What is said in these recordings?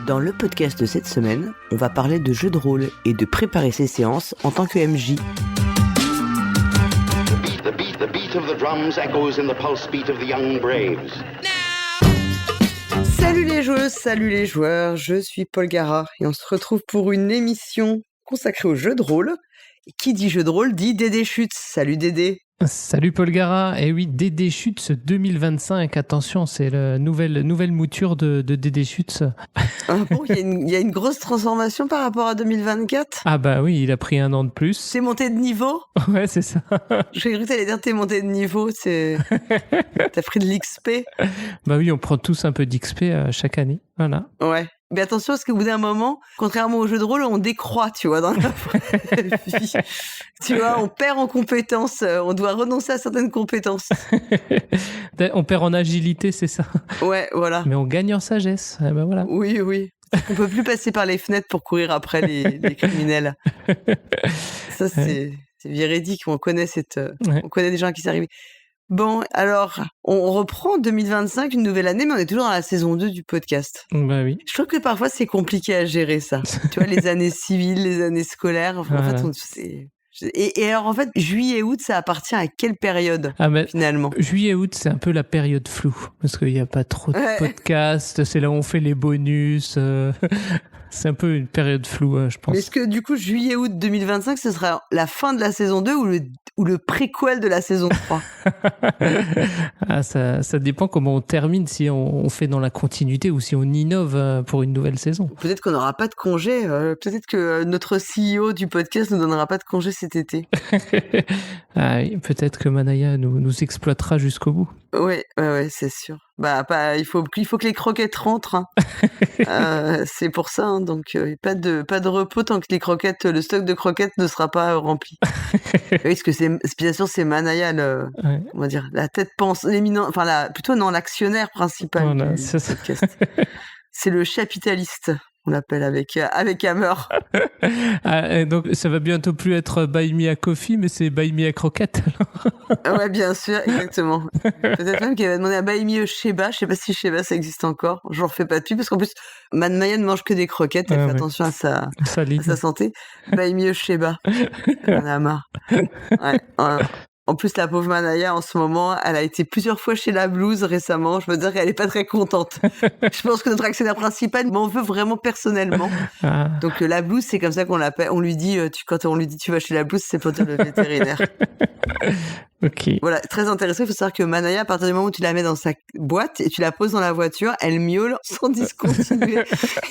Dans le podcast de cette semaine, on va parler de jeux de rôle et de préparer ses séances en tant que MJ. The beat of the drums echoes in the pulse beat of the young braves. Salut les joueuses, salut les joueurs, je suis Paul Gara et on se retrouve pour une émission consacrée aux jeux de rôle. Et qui dit jeu de rôle dit Dédé Schütz. Salut Dédé. Salut Paul Gara, et oui, Dédé Schütz 2025, attention, c'est la nouvelle mouture de Dédé Schütz. Ah bon, il y a une grosse transformation par rapport à 2024 ? Ah bah oui, il a pris un an de plus. C'est monté de niveau ? Ouais, c'est ça. J'ai cru que t'allais dire t'es monté de niveau, t'as pris de l'XP ? Bah oui, on prend tous un peu d'XP chaque année, voilà. Ouais. Mais attention, parce qu'au bout d'un moment, contrairement aux jeux de rôle, on décroît, tu vois, dans la vraie vie. Tu vois, on perd en compétences, on doit renoncer à certaines compétences. On perd en agilité, c'est ça. Ouais, voilà. Mais on gagne en sagesse, ben voilà. Oui. On peut plus passer par les fenêtres pour courir après les criminels. Ça, c'est véridique, on connaît on connaît des gens qui sont arrivés. Bon, alors, on reprend 2025, une nouvelle année, mais on est toujours dans la saison 2 du podcast. Bah oui. Je trouve que parfois, c'est compliqué à gérer, ça. Tu vois, les années civiles, les années scolaires, voilà. En fait, Et alors, en fait, juillet-août, ça appartient à quelle période, finalement ? Juillet-août, c'est un peu la période floue, parce qu'il n'y a pas trop de podcasts, c'est là où on fait les bonus... C'est un peu une période floue, je pense. Mais est-ce que du coup, juillet-août 2025, ce sera la fin de la saison 2 ou le préquel de la saison 3 ? Ça dépend comment on termine, si on fait dans la continuité ou si on innove pour une nouvelle saison. Peut-être qu'on n'aura pas de congé. Peut-être que notre CEO du podcast ne donnera pas de congé cet été. Ah oui, peut-être que Manaya nous exploitera jusqu'au bout. Ouais, c'est sûr. Il faut que les croquettes rentrent. Hein. C'est pour ça, hein, donc pas de repos tant que le stock de croquettes ne sera pas rempli. Oui, parce que bien sûr c'est Manaya on va dire la tête pensante, l'actionnaire principal voilà, du podcast. C'est le chapitaliste. On l'appelle avec Hammer. Donc ça va bientôt plus être Buy Me a Coffee, mais c'est Buy Me a Croquette. Ouais, bien sûr, exactement. Peut-être même qu'elle va demander à Buy Me a Sheba. Je sais pas si Sheba ça existe encore. Je refais pas de pub parce qu'en plus, Maya ne mange que des croquettes. Elle fait attention à sa santé. Buy Me a Sheba. Elle en a marre. Ouais. En plus, la pauvre Manaya, en ce moment, elle a été plusieurs fois chez la Blues récemment. Je veux dire qu'elle est pas très contente. Je pense que notre actionnaire principal m'en veut vraiment personnellement. Donc, la Blues, c'est comme ça qu'on l'appelle. On lui dit, quand on lui dit tu vas chez la Blues, c'est pour dire le vétérinaire. Ok. Voilà, très intéressant. Il faut savoir que Manaya, à partir du moment où tu la mets dans sa boîte et tu la poses dans la voiture, elle miaule sans discontinuer.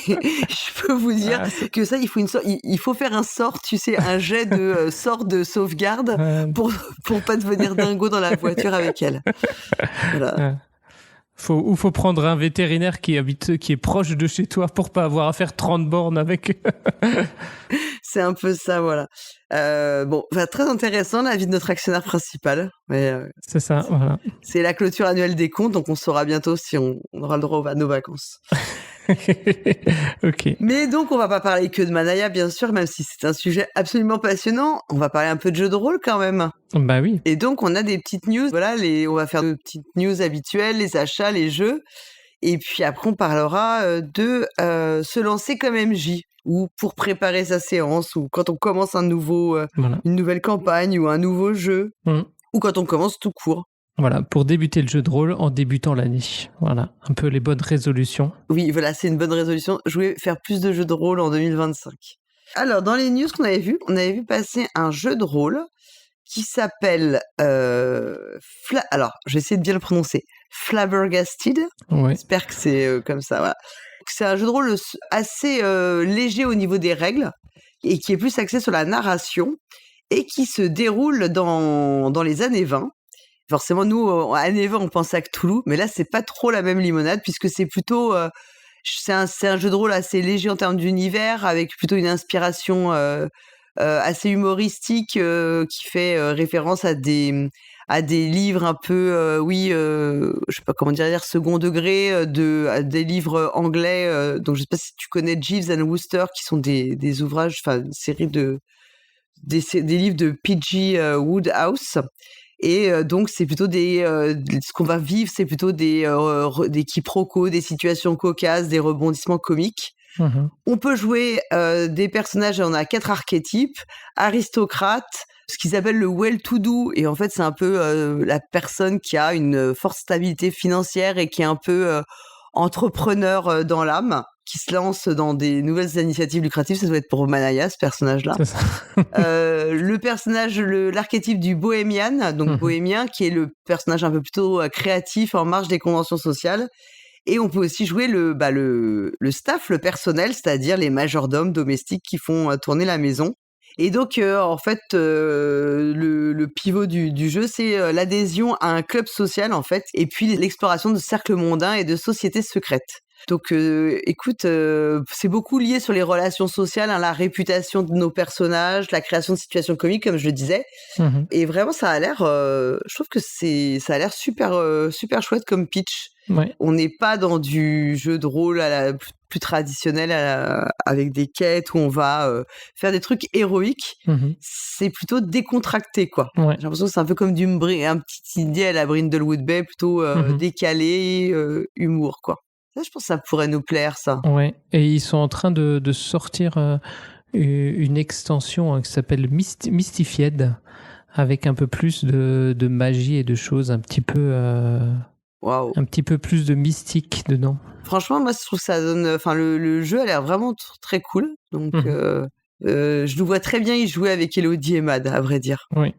Je peux vous dire que ça, il faut faire un sort, tu sais, un jet de sort de sauvegarde pour pas devenir dingo dans la voiture avec elle. Voilà. Faut prendre un vétérinaire qui est proche de chez toi pour pas avoir à faire 30 bornes avec. C'est un peu ça, voilà. Très intéressant la vie de notre actionnaire principal. Mais, c'est ça, voilà. C'est la clôture annuelle des comptes, donc on saura bientôt si on aura le droit à nos vacances. Ok. Mais donc, on va pas parler que de Manaya, bien sûr, même si c'est un sujet absolument passionnant. On va parler un peu de jeux de rôle quand même. Bah oui. Et donc, on a des petites news. Voilà, on va faire de petites news habituelles, les achats, les jeux. Et puis après, on parlera de se lancer comme MJ, ou pour préparer sa séance, ou quand on commence une nouvelle campagne, ou un nouveau jeu, ou quand on commence tout court. Voilà, pour débuter le jeu de rôle en débutant l'année. Voilà, un peu les bonnes résolutions. Oui, voilà, c'est une bonne résolution. Je voulais faire plus de jeux de rôle en 2025. Alors, dans les news qu'on avait vues, on avait vu passer un jeu de rôle qui s'appelle... alors, je vais essayer de bien le prononcer. Flabbergasted. Ouais. J'espère que c'est comme ça, voilà. C'est un jeu de rôle assez léger au niveau des règles et qui est plus axé sur la narration et qui se déroule dans les années 20. Forcément, nous, à années 20, on pense à Cthulhu, mais là, c'est pas trop la même limonade puisque c'est plutôt... c'est un jeu de rôle assez léger en termes d'univers avec plutôt une inspiration assez humoristique qui fait référence à des livres un peu, je sais pas comment dire, second degré, à des livres anglais. Donc, je sais pas si tu connais Jeeves and Wooster, qui sont des ouvrages, enfin, une série des livres de P.G. Wodehouse. Et donc, c'est plutôt ce qu'on va vivre, c'est plutôt des quiproquos, des situations cocasses, des rebondissements comiques. On peut jouer des personnages, on a 4 archétypes, aristocrate, ce qu'ils appellent le well-to-do, et en fait c'est un peu la personne qui a une forte stabilité financière et qui est un peu entrepreneur dans l'âme, qui se lance dans des nouvelles initiatives lucratives. Ça doit être pour Manaya, ce personnage-là. C'est ça. Le personnage, l'archétype du bohémien, donc bohémien, qui est le personnage un peu plutôt créatif, en marge des conventions sociales. Et on peut aussi jouer le staff, le personnel, c'est-à-dire les majordomes domestiques qui font tourner la maison. Et donc, en fait, le pivot du jeu, c'est l'adhésion à un club social, en fait, et puis l'exploration de cercles mondains et de sociétés secrètes. Donc, écoute, c'est beaucoup lié sur les relations sociales, la réputation de nos personnages, la création de situations comiques, comme je le disais. Et vraiment, ça a l'air, je trouve que ça a l'air super chouette comme pitch. Ouais. On n'est pas dans du jeu de rôle plus traditionnel avec des quêtes où on va faire des trucs héroïques. C'est plutôt décontracté, quoi. Ouais. J'ai l'impression que c'est un peu comme un petit idée à la Brindlewood Bay, plutôt décalé, humour, quoi. Ça, je pense que ça pourrait nous plaire, ça. Ouais. Et ils sont en train de sortir une extension qui s'appelle Mystified, avec un peu plus de magie et de choses un petit peu... Waouh. Un petit peu plus de mystique dedans. Franchement, moi, je trouve que ça donne... Enfin, le jeu a l'air vraiment très cool. Donc, je nous vois très bien y jouer avec Elodie et Mad, à vrai dire. Oui.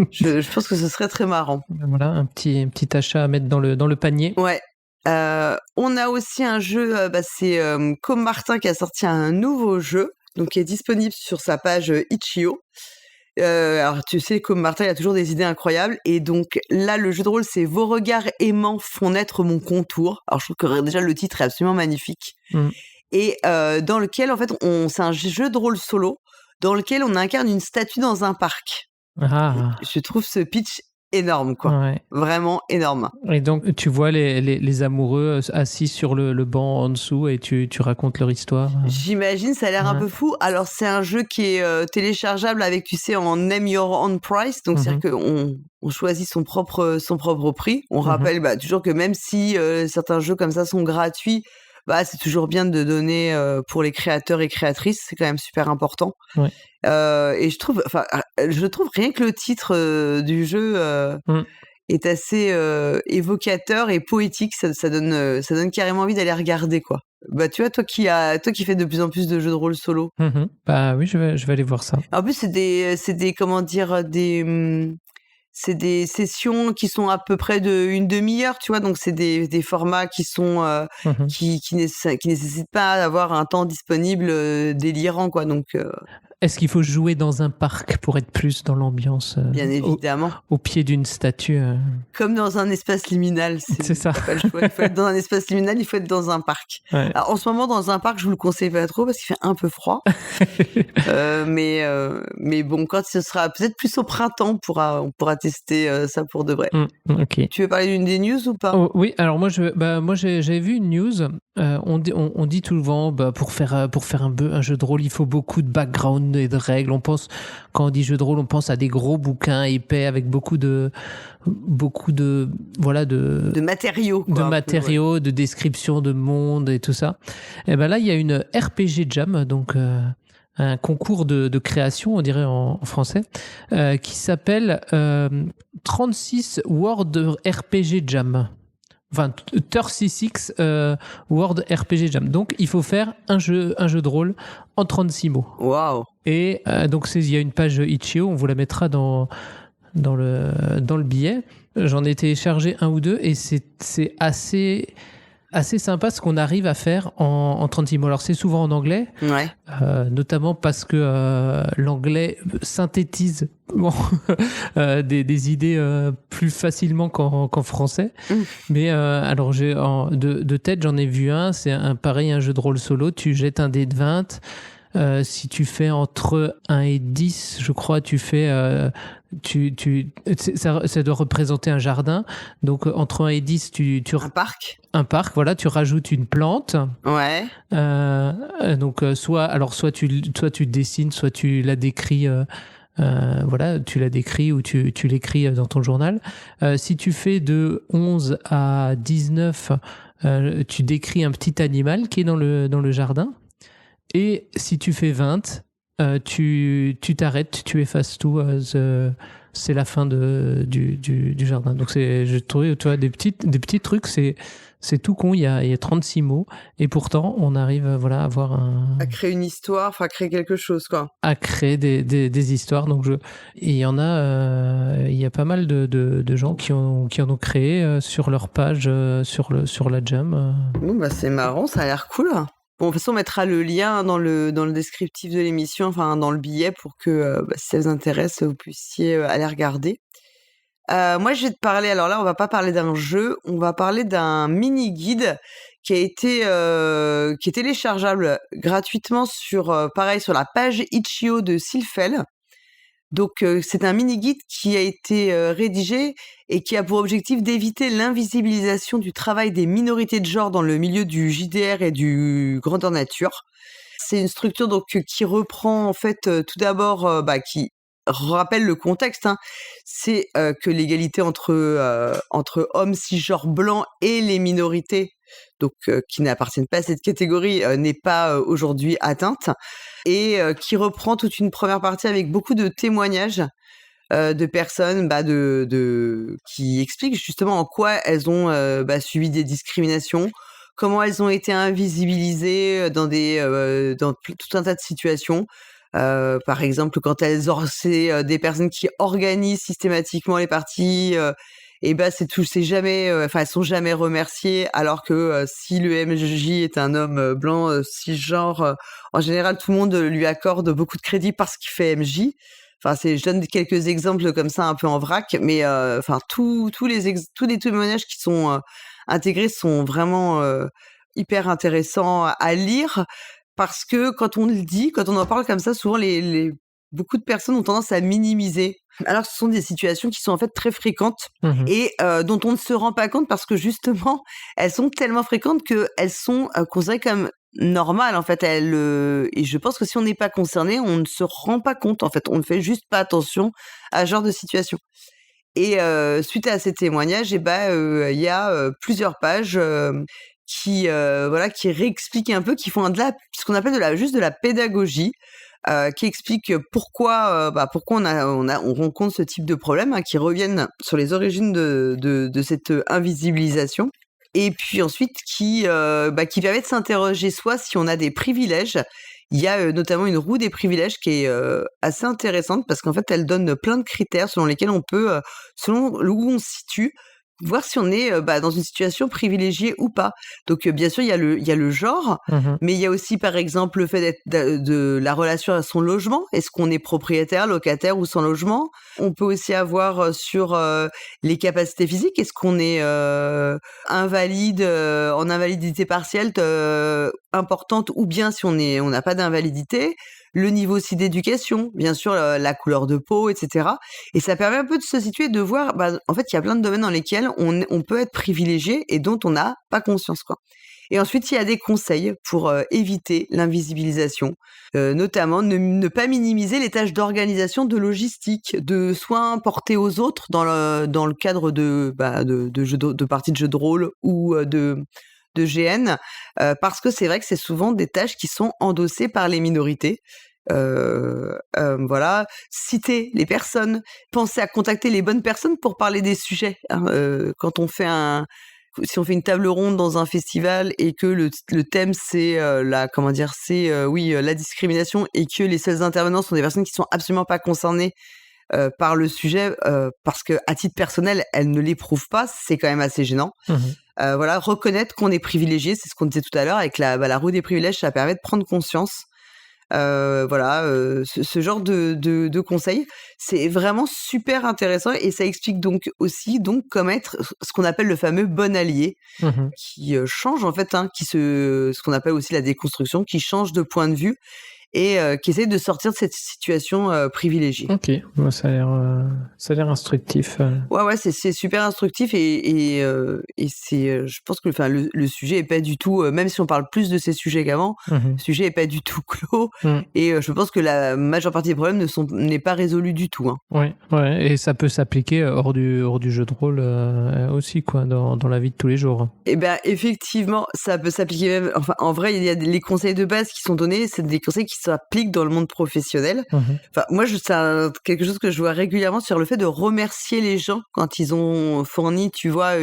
Je pense que ce serait très marrant. Voilà, un petit achat à mettre dans le panier. Ouais. On a aussi un jeu, c'est Com Martin qui a sorti un nouveau jeu, donc qui est disponible sur sa page Itch.io. Alors tu sais, comme Martin, il a toujours des idées incroyables, et donc là le jeu de rôle c'est Vos regards aimants font naître mon contour. Alors je trouve que déjà le titre est absolument magnifique. Et dans lequel en fait c'est un jeu de rôle solo dans lequel on incarne une statue dans un parc. Je trouve ce pitch énorme, quoi. Ouais. Vraiment énorme. Et donc tu vois les amoureux assis sur le banc en dessous et tu racontes leur histoire. J'imagine, ça a l'air un peu fou. Alors c'est un jeu qui est téléchargeable avec, tu sais, en name your own price, donc c'est-à-dire qu'on choisit son propre prix. On rappelle toujours que même si certains jeux comme ça sont gratuits, c'est toujours bien de donner pour les créateurs et créatrices, c'est quand même super important. Ouais. Et je trouve rien que le titre du jeu est assez évocateur et poétique. Ça donne carrément envie d'aller regarder, quoi. Tu vois, toi qui fais de plus en plus de jeux de rôle solo. Bah oui, je vais aller voir ça. En plus, c'est des comment dire, c'est des sessions qui sont à peu près d'une demi-heure, tu vois, donc c'est des formats qui sont qui nécessitent pas d'avoir un temps disponible délirant, quoi. Donc est-ce qu'il faut jouer dans un parc pour être plus dans l'ambiance Bien évidemment. Au pied d'une statue Comme dans un espace liminal. C'est ça. Pas le choix. Il faut être dans un espace liminal, il faut être dans un parc. Ouais. Alors, en ce moment, dans un parc, je vous le conseille pas trop parce qu'il fait un peu froid. Mais bon, quand ce sera peut-être plus au printemps, on pourra tester ça pour de vrai. Okay. Tu veux parler d'une des news ou pas? Oui, alors moi j'avais vu une news. On dit tout le temps, pour faire un jeu de rôle, il faut beaucoup de background et de règles. Quand on dit jeu de rôle, on pense à des gros bouquins épais avec beaucoup de matériaux, quoi, de matériaux, de descriptions de monde et tout ça. Et là il y a une RPG Jam, donc un concours de création, on dirait en français, qui s'appelle 36 World RPG Jam. Enfin, 36 World RPG Jam. Donc, il faut faire un jeu de rôle en 36 mots. Waouh. Et donc, il y a une page Itch.io, on vous la mettra dans le billet. J'en ai téléchargé un ou deux et c'est assez sympa ce qu'on arrive à faire en 36 mots. Alors, c'est souvent en anglais, notamment parce que l'anglais synthétise des idées plus facilement qu'en français. Mais alors, de tête, j'en ai vu un. C'est un jeu de rôle solo. Tu jettes un dé de 20. Si tu fais entre 1 et 10, je crois, tu fais... ça doit représenter un jardin. Donc, entre 1 et 10, un parc. Un parc, voilà, tu rajoutes une plante. Ouais. Donc, soit tu dessines, soit tu la décris... tu la décris ou tu l'écris dans ton journal. Si tu fais de 11 à 19, tu décris un petit animal qui est dans le jardin, et si tu fais 20, tu t'arrêtes, tu effaces tout. C'est la fin du jardin. Donc j'ai trouvé, tu vois, des petits trucs. C'est tout con. Il y a 36 mots, et pourtant on arrive, voilà, à avoir à créer une histoire, enfin créer quelque chose, quoi. À créer des histoires. Donc et il y en a, il y a pas mal de gens qui en ont créé sur leur page, sur la Jam. Bon, bah c'est marrant, ça a l'air cool. Bon, de toute façon, on mettra le lien dans le descriptif de l'émission, enfin dans le billet, pour que si ça vous intéresse, vous puissiez aller regarder. Moi, je vais te parler, alors là, on va pas parler d'un jeu, on va parler d'un mini-guide qui est téléchargeable gratuitement pareil, sur la page Itch.io de Silphel. Donc, c'est un mini-guide qui a été rédigé et qui a pour objectif d'éviter l'invisibilisation du travail des minorités de genre dans le milieu du JDR et du grandeur nature. C'est une structure donc qui reprend en fait tout d'abord, qui rappelle le contexte. C'est que l'égalité entre hommes cisgenres blancs et les minorités, donc qui n'appartiennent pas à cette catégorie, n'est pas aujourd'hui atteinte, et qui reprend toute une première partie avec beaucoup de témoignages de personnes qui expliquent justement en quoi elles ont subi des discriminations, comment elles ont été invisibilisées dans tout un tas de situations. Par exemple, quand c'est des personnes qui organisent systématiquement les parties, c'est jamais, elles sont jamais remerciées, alors que si le MJ est un homme blanc cisgenre, en général tout le monde lui accorde beaucoup de crédit parce qu'il fait MJ. Enfin, je donne quelques exemples comme ça un peu en vrac, mais tous les témoignages qui sont intégrés sont vraiment hyper intéressants à lire, parce que quand on en parle comme ça, souvent beaucoup de personnes ont tendance à minimiser, alors que ce sont des situations qui sont en fait très fréquentes et dont on ne se rend pas compte, parce que justement elles sont tellement fréquentes qu'elles sont considérées comme normales en fait. Et je pense que si on n'est pas concerné, on ne se rend pas compte en fait, on ne fait juste pas attention à ce genre de situation. Et suite à ces témoignages, il y a plusieurs pages qui réexpliquent un peu, qui font ce qu'on appelle juste de la pédagogie, qui explique pourquoi on rencontre ce type de problème, qui reviennent sur les origines de cette invisibilisation, et puis ensuite qui permet de s'interroger soit si on a des privilèges. Il y a notamment une roue des privilèges qui est assez intéressante, parce qu'en fait elle donne plein de critères selon lesquels on peut, selon où on se situe, voir si on est dans une situation privilégiée ou pas. Donc bien sûr, il y a le genre, mais il y a aussi par exemple le fait de la relation à son logement. Est-ce qu'on est propriétaire, locataire ou sans logement? On peut aussi avoir sur les capacités physiques. Est-ce qu'on est invalide, en invalidité partielle importante, ou bien si on n'a pas d'invalidité? Le niveau aussi d'éducation, bien sûr, la couleur de peau, etc. Et ça permet un peu de se situer, de voir, en fait, il y a plein de domaines dans lesquels on peut être privilégié et dont on n'a pas conscience, quoi. Et ensuite, il y a des conseils pour éviter l'invisibilisation, notamment ne pas minimiser les tâches d'organisation, de logistique, de soins portés aux autres dans le cadre de parties de jeux de rôle ou de GN, parce que c'est vrai que c'est souvent des tâches qui sont endossées par les minorités. Citer les personnes, penser à contacter les bonnes personnes pour parler des sujets. Quand on fait si on fait une table ronde dans un festival et que le thème c'est la discrimination, et que les seuls intervenants sont des personnes qui sont absolument pas concernées par le sujet, parce que à titre personnel elles ne l'éprouvent pas, c'est quand même assez gênant. Reconnaître qu'on est privilégié, c'est ce qu'on disait tout à l'heure avec la roue des privilèges, ça permet de prendre conscience. Ce genre de conseils, c'est vraiment super intéressant, et ça explique donc aussi comment être ce qu'on appelle le fameux bon allié, qui change en fait, ce qu'on appelle aussi la déconstruction, qui change de point de vue et qui essaye de sortir de cette situation privilégiée. Ok, moi, ça a l'air instructif. Ouais, c'est super instructif et c'est, je pense que le sujet est pas du tout, même si on parle plus de ces sujets qu'avant, le sujet est pas du tout clos et je pense que la majeure partie des problèmes n'est pas résolue du tout. Hein. Ouais, et ça peut s'appliquer hors du jeu de rôle aussi, quoi, dans la vie de tous les jours. Eh ben effectivement, ça peut s'appliquer même. Enfin, en vrai, il y a les conseils de base qui sont donnés, c'est des conseils qui s'appliquent dans le monde professionnel. Enfin, moi, c'est quelque chose que je vois régulièrement sur le fait de remercier les gens quand ils ont fourni, tu vois,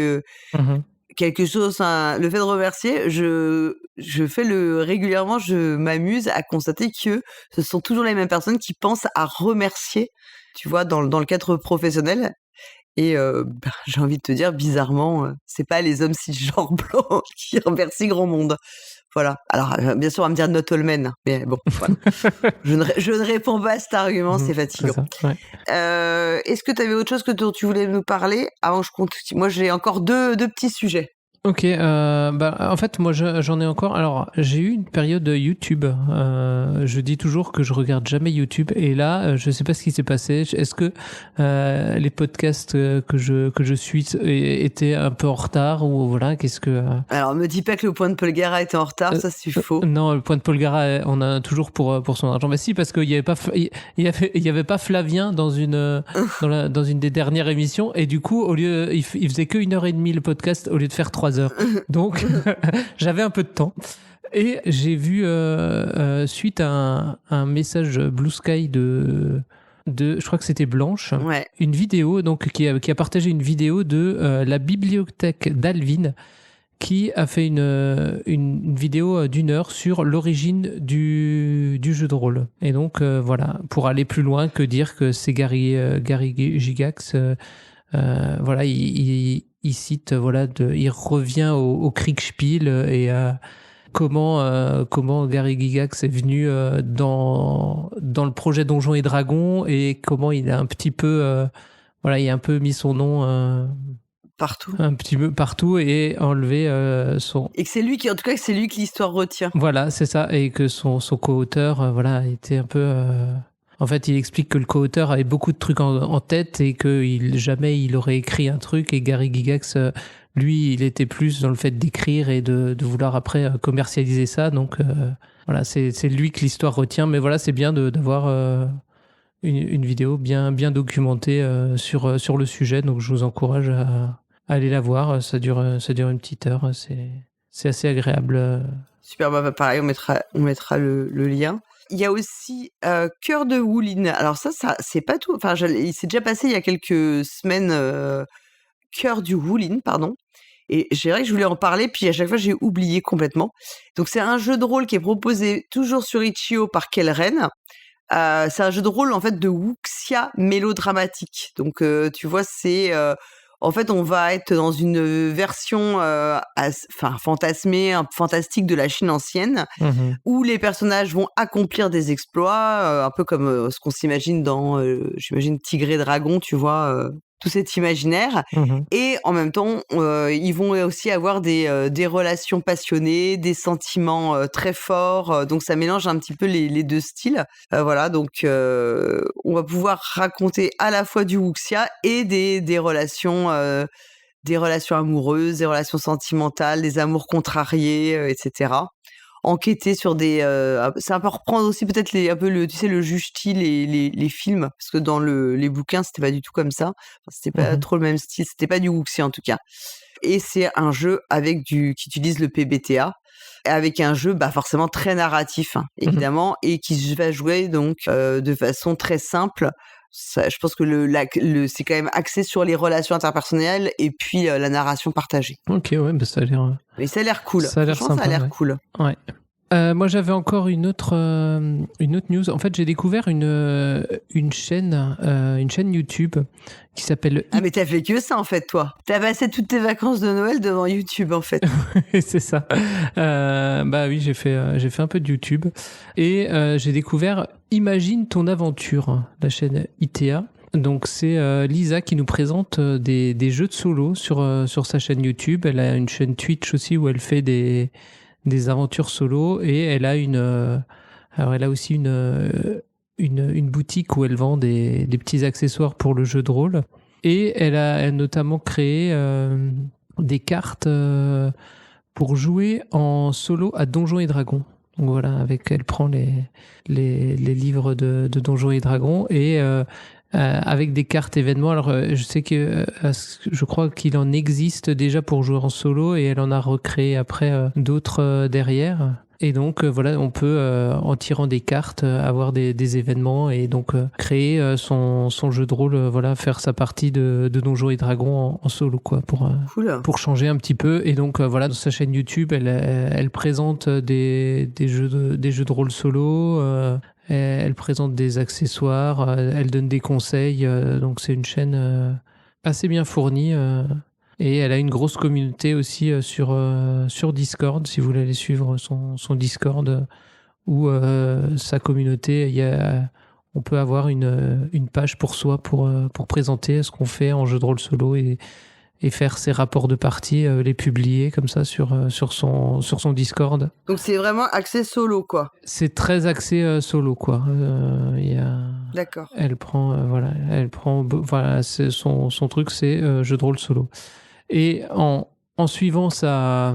quelque chose. Le fait de remercier, je fais régulièrement, je m'amuse à constater que ce sont toujours les mêmes personnes qui pensent à remercier, tu vois, dans le cadre professionnel. Et j'ai envie de te dire, bizarrement, c'est pas les hommes cisgenres blancs qui remercient grand monde. Voilà. Alors, bien sûr, on va me dire not all men, mais bon, voilà. je ne réponds pas à cet argument, c'est fatigant. C'est ça, ouais. Est-ce que tu avais autre chose dont tu voulais nous parler avant que je compte? Moi, j'ai encore deux petits sujets. Ok, en fait, moi j'en ai encore. Alors, j'ai eu une période YouTube. Je dis toujours que je regarde jamais YouTube, et là, je sais pas ce qui s'est passé. Est-ce que les podcasts que je suis étaient un peu en retard, ou voilà, qu'est-ce que Alors, me dis pas que le point de Paul Gara était en retard, ça c'est faux. Non, le point de Paul Gara, on a toujours pour son argent. Mais si, parce qu'il y avait pas Flavien dans une des dernières émissions, et du coup, au lieu, il faisait que 1h30 le podcast au lieu de faire 3 heures. Donc, j'avais un peu de temps. Et j'ai vu, suite à un message Blue Sky de je crois que c'était Blanche, une vidéo, donc, qui a partagé une vidéo de la bibliothèque d'Alvin, qui a fait une vidéo d'1 heure sur l'origine du jeu de rôle. Et donc, voilà, pour aller plus loin que dire que c'est Gary Gygax, voilà, il cite, voilà, il revient au Kriegspiel et à comment Gary Gygax est venu dans le projet Donjons et Dragons, et comment il a un petit peu voilà, il a un peu mis son nom partout, un petit peu partout, et enlevé son, et que c'est lui qui, en tout cas, que c'est lui que l'histoire retient. Voilà, c'est ça, et que son co-auteur voilà, était un peu en fait, il explique que le co-auteur avait beaucoup de trucs en tête, et que jamais il aurait écrit un truc, et Gary Gygax, lui, il était plus dans le fait d'écrire et de vouloir après commercialiser ça. Donc voilà, c'est lui que l'histoire retient. Mais voilà, c'est bien d'avoir une vidéo bien documentée sur le sujet. Donc je vous encourage à aller la voir. Ça dure une petite heure. C'est assez agréable. Super, bah pareil, on mettra le lien. Il y a aussi Cœur de Woolin. Alors ça c'est pas tout. Enfin, il s'est déjà passé il y a quelques semaines. Cœur du Woolin, pardon. Et c'est vrai que je voulais en parler, puis à chaque fois j'ai oublié complètement. Donc c'est un jeu de rôle qui est proposé toujours sur Itch.io par Kellren. C'est un jeu de rôle en fait de wuxia mélodramatique. Donc tu vois, c'est en fait on va être dans une version fantasmée, fantastique de la Chine ancienne, où les personnages vont accomplir des exploits, un peu comme ce qu'on s'imagine dans j'imagine Tigre et Dragon, tu vois, tout cet imaginaire. Et en même temps, ils vont aussi avoir des relations passionnées, des sentiments très forts. Donc ça mélange un petit peu les deux styles. Voilà, donc on va pouvoir raconter à la fois du wuxia et des relations amoureuses, des relations sentimentales, des amours contrariés, etc. Enquêter sur ça peut reprendre aussi peut-être un peu le juge-t-il, les films, parce que dans les bouquins c'était pas du tout comme ça. Enfin, c'était pas trop le même style, c'était pas du wuxia en tout cas. Et c'est un jeu qui utilise le PBTA, avec un jeu forcément très narratif, évidemment, et qui va jouer donc de façon très simple. Ça, je pense que c'est quand même axé sur les relations interpersonnelles et puis la narration partagée. Ok, ouais, bah ça a l'air. Mais ça a l'air cool. Ça a l'air sympa. Ça a l'air cool. Ouais. Moi, j'avais encore une autre news. En fait, j'ai découvert une chaîne YouTube qui s'appelle. Ah, mais t'as fait que ça, en fait, toi. T'as passé toutes tes vacances de Noël devant YouTube, en fait. C'est ça. Bah oui, j'ai fait un peu de YouTube, et j'ai découvert Imagine ton aventure, la chaîne ITA. Donc c'est Lisa qui nous présente des jeux de solo sur sa chaîne YouTube. Elle a une chaîne Twitch aussi où elle fait des aventures solo, et elle a Alors elle a aussi une boutique où elle vend des petits accessoires pour le jeu de rôle. Et elle a notamment créé des cartes pour jouer en solo à Donjons et Dragons. Donc voilà, elle prend les livres de Donjons et Dragons et avec des cartes événements. Alors je sais que je crois qu'il en existe déjà pour jouer en solo et elle en a recréé après d'autres derrière. Et donc voilà, on peut en tirant des cartes avoir des événements et donc créer son jeu de rôle, voilà, faire sa partie de Donjons et Dragons en solo quoi, pour changer un petit peu. Et donc voilà, dans sa chaîne YouTube, elle présente des jeux de rôle solo. Elle présente des accessoires, elle donne des conseils. Donc c'est une chaîne assez bien fournie. Et elle a une grosse communauté aussi sur Discord, si vous voulez aller suivre son Discord, où sa communauté, on peut avoir une page pour soi pour présenter ce qu'on fait en jeu de rôle solo et faire ses rapports de partie, les publier comme ça sur son Discord. Donc c'est vraiment axé solo, quoi. C'est très axé solo, quoi. D'accord. Elle prend, son truc, c'est jeu de rôle solo. Et en suivant sa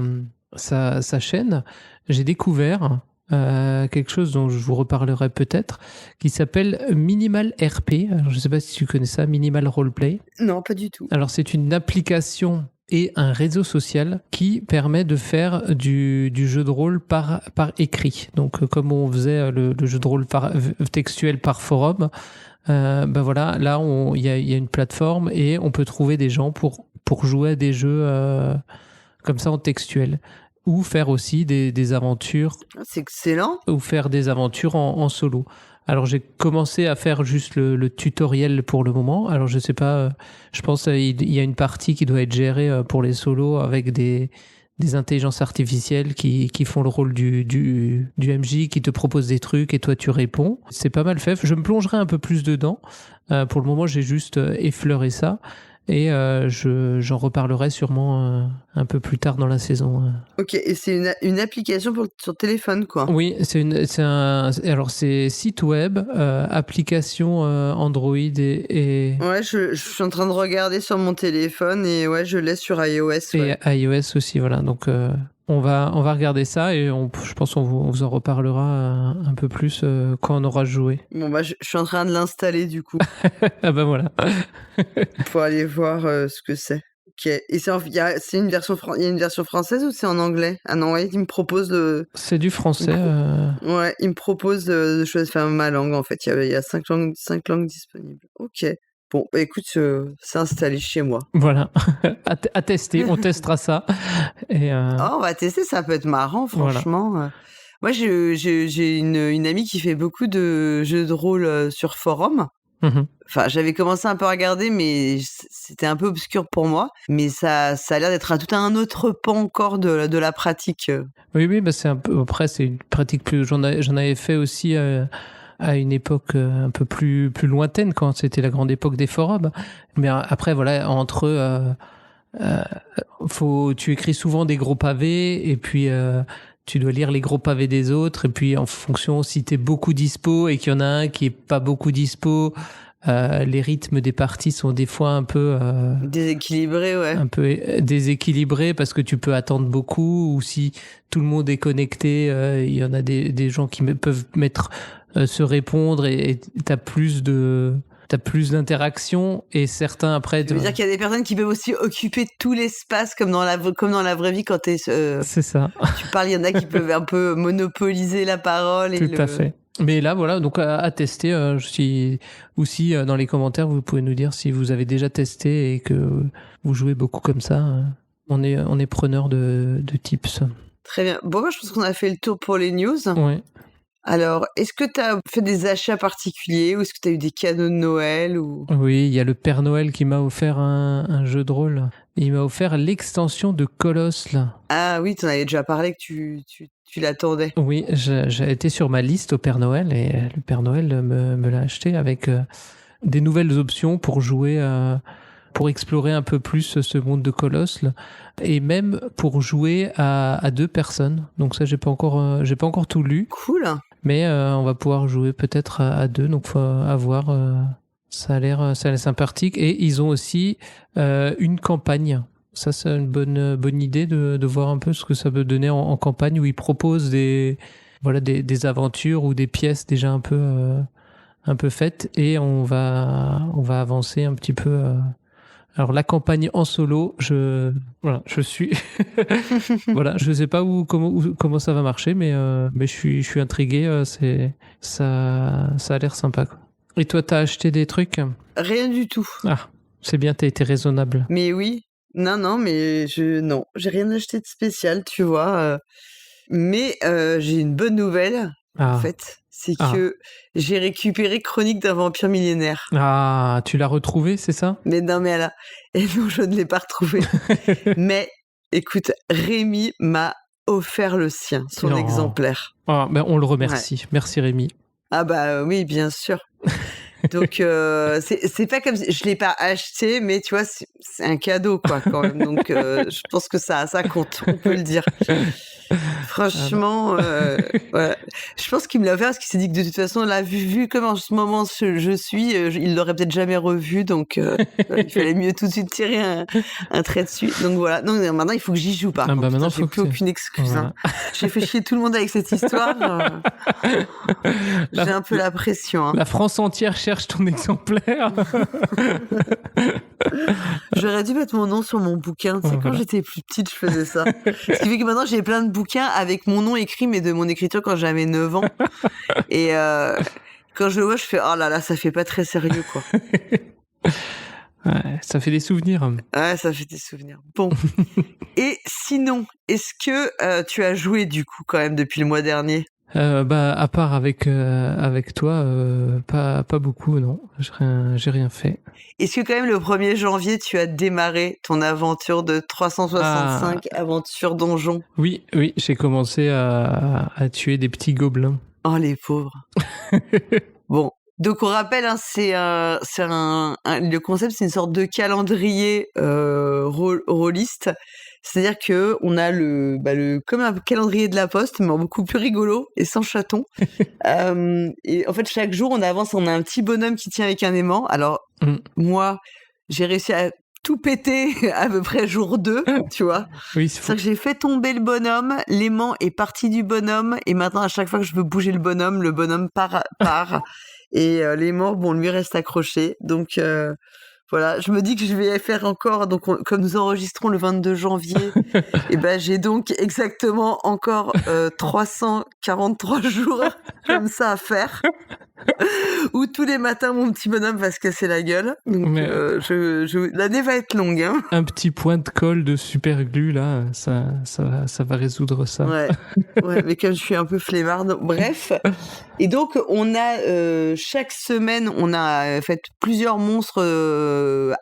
chaîne, j'ai découvert quelque chose dont je vous reparlerai peut-être, qui s'appelle Minimal RP. Alors, je ne sais pas si tu connais ça, Minimal Roleplay. Non, pas du tout. Alors, c'est une application et un réseau social qui permet de faire du jeu de rôle par écrit. Donc, comme on faisait le jeu de rôle textuel par forum, voilà, là, il y a une plateforme et on peut trouver des gens pour jouer à des jeux comme ça en textuel. Ou faire aussi des aventures. C'est excellent. Ou faire des aventures en solo. Alors j'ai commencé à faire juste le tutoriel pour le moment. Alors je sais pas, je pense qu'il y a une partie qui doit être gérée pour les solos avec des intelligences artificielles qui font le rôle du MJ, qui te propose des trucs et toi tu réponds. C'est pas mal fait. Je me plongerai un peu plus dedans. Pour le moment j'ai juste effleuré ça. Et j'en reparlerai sûrement un peu plus tard dans la saison. Ok, et c'est une application sur téléphone, quoi. Oui, alors c'est site web, application Android et... Ouais, je suis en train de regarder sur mon téléphone et ouais, je l'ai sur iOS. Ouais. Et iOS aussi, voilà. Donc on va regarder ça et je pense qu'on vous en reparlera un peu plus quand on aura joué. Bon bah je suis en train de l'installer du coup. Ah bah voilà. Pour aller voir ce que c'est. Ok. Et il y a une version française ou c'est en anglais? Ah non, ouais, il me propose de... C'est du français. Ouais, il me propose de choisir ma langue en fait. Il y a 5 langues disponibles. Ok. Bon, bah écoute, c'est installé chez moi. Voilà, à tester, on testera ça. Et on va tester, ça peut être marrant, franchement. Voilà. Moi, j'ai une amie qui fait beaucoup de jeux de rôle sur forum. Enfin, j'avais commencé un peu à regarder, mais c'était un peu obscur pour moi. Mais ça a l'air d'être tout un autre pan encore de la pratique. Oui, bah c'est un peu. Après, c'est une pratique plus. J'en avais fait aussi à une époque un peu plus lointaine, quand c'était la grande époque des forums. Mais après, voilà, entre tu écris souvent des gros pavés et puis tu dois lire les gros pavés des autres, et puis en fonction, si t'es beaucoup dispo et qu'il y en a un qui est pas beaucoup dispo, les rythmes des parties sont des fois un peu déséquilibrés, ouais. Un peu déséquilibrés parce que tu peux attendre beaucoup, ou si tout le monde est connecté, il y en a des gens qui peuvent se répondre et t'as plus d'interaction, et certains après... Ça veut dire qu'il y a des personnes qui peuvent aussi occuper tout l'espace comme dans la vraie vie quand t'es... C'est ça. Tu parles, il y en a qui peuvent un peu monopoliser la parole. Tout à fait. Mais là, voilà, donc à tester. Aussi, dans les commentaires, vous pouvez nous dire si vous avez déjà testé et que vous jouez beaucoup comme ça. On est preneur de tips. Très bien. Bon, moi, je pense qu'on a fait le tour pour les news. Ouais. Alors, est-ce que tu as fait des achats particuliers ou est-ce que tu as eu des cadeaux de Noël ou... Oui, il y a le Père Noël qui m'a offert un jeu de rôle. Il m'a offert l'extension de Colosse, là. Ah oui, tu en avais déjà parlé que tu l'attendais. Oui, j'ai été sur ma liste au Père Noël et le Père Noël me l'a acheté avec des nouvelles options pour jouer, pour explorer un peu plus ce monde de Colosse, là, et même pour jouer à 2 personnes. Donc ça, j'ai pas encore tout lu. Cool. Mais on va pouvoir jouer peut-être à 2, donc faut avoir. Ça a l'air sympathique. Et ils ont aussi une campagne. Ça, c'est une bonne idée de voir un peu ce que ça peut donner en campagne, où ils proposent des aventures ou des pièces déjà un peu faites, et on va avancer un petit peu. Alors la campagne en solo, je suis voilà, je sais pas comment ça va marcher, mais je suis intrigué. Ça a l'air sympa, quoi. Et toi, t'as acheté des trucs? Rien du tout. Ah, c'est bien, t'as été raisonnable. Mais oui, non, mais j'ai rien acheté de spécial, tu vois. Mais j'ai une bonne nouvelle, en fait, c'est que j'ai récupéré Chronique d'un vampire millénaire. Ah, tu l'as retrouvé, c'est ça? Mais non, et non, je ne l'ai pas retrouvé. Mais écoute, Rémi m'a offert le sien, son exemplaire. Ah, ben on le remercie. Ouais. Merci Rémi. Ah bah oui, bien sûr. Donc c'est pas comme je l'ai pas acheté, mais tu vois, c'est un cadeau, quoi, quand même. Donc je pense que ça compte, on peut le dire. Franchement, ouais. Je pense qu'il me l'a offert parce qu'il s'est dit que de toute façon, là, vu comme en ce moment je suis, il l'aurait peut-être jamais revu, donc il fallait mieux tout de suite tirer un trait dessus. Donc voilà. Non, maintenant il faut que j'y joue, par contre. Maintenant, j'ai plus aucune excuse. Voilà. Hein. J'ai fait chier tout le monde avec cette histoire. J'ai un peu la pression. Hein. La France entière cherche ton exemplaire. J'aurais dû mettre mon nom sur mon bouquin. Tu sais, quand j'étais plus petite, je faisais ça. Ce qui fait que maintenant, j'ai plein de bouquins avec mon nom écrit, mais de mon écriture quand j'avais 9 ans. Et quand je le vois, je fais « Oh là là, ça fait pas très sérieux, quoi. » Ouais, ça fait des souvenirs. Ouais, ça fait des souvenirs. Bon. Et sinon, est-ce que tu as joué, du coup, quand même, depuis le mois dernier ? À part avec toi, pas beaucoup, non. J'ai rien fait. Est-ce que quand même le 1er janvier, tu as démarré ton aventure de 365 aventures donjons ? Oui, j'ai commencé à tuer des petits gobelins. Oh, les pauvres. Bon. Donc on rappelle, hein, le concept, c'est une sorte de calendrier rôliste. C'est-à-dire que on a comme un calendrier de la Poste, mais beaucoup plus rigolo et sans chaton. Et en fait, chaque jour, on avance, on a un petit bonhomme qui tient avec un aimant. Alors moi, j'ai réussi à tout péter à peu près jour 2, tu vois. Oui, c'est-à-dire que j'ai fait tomber le bonhomme, l'aimant est parti du bonhomme, et maintenant à chaque fois que je veux bouger le bonhomme part. Et l'aimant, lui reste accroché. Donc voilà, je me dis que je vais faire encore, donc comme nous enregistrons le 22 janvier, et j'ai donc exactement encore 343 jours comme ça à faire, où tous les matins mon petit bonhomme va se casser la gueule. Donc l'année va être longue. Hein. Un petit point de colle de super glue là, ça va résoudre ça. Ouais, mais comme je suis un peu flemmarde, bref. Et donc on a chaque semaine, on a fait plusieurs monstres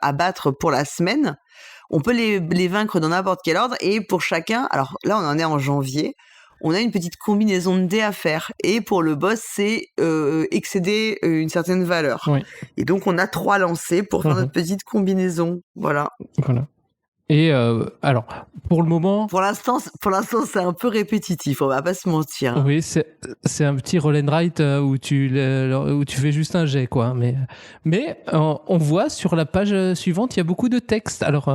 à battre pour la semaine. On peut les vaincre dans n'importe quel ordre, et pour chacun, alors là on en est en janvier, on a une petite combinaison de dés à faire, et pour le boss c'est excéder une certaine valeur. Oui. Et donc on a 3 lancers pour faire notre petite combinaison. Voilà. Et alors, pour le moment... Pour l'instant, c'est un peu répétitif, on va pas se mentir. Oui, c'est un petit roll and write où tu fais juste un jet, quoi. Mais on voit sur la page suivante, il y a beaucoup de texte. Alors,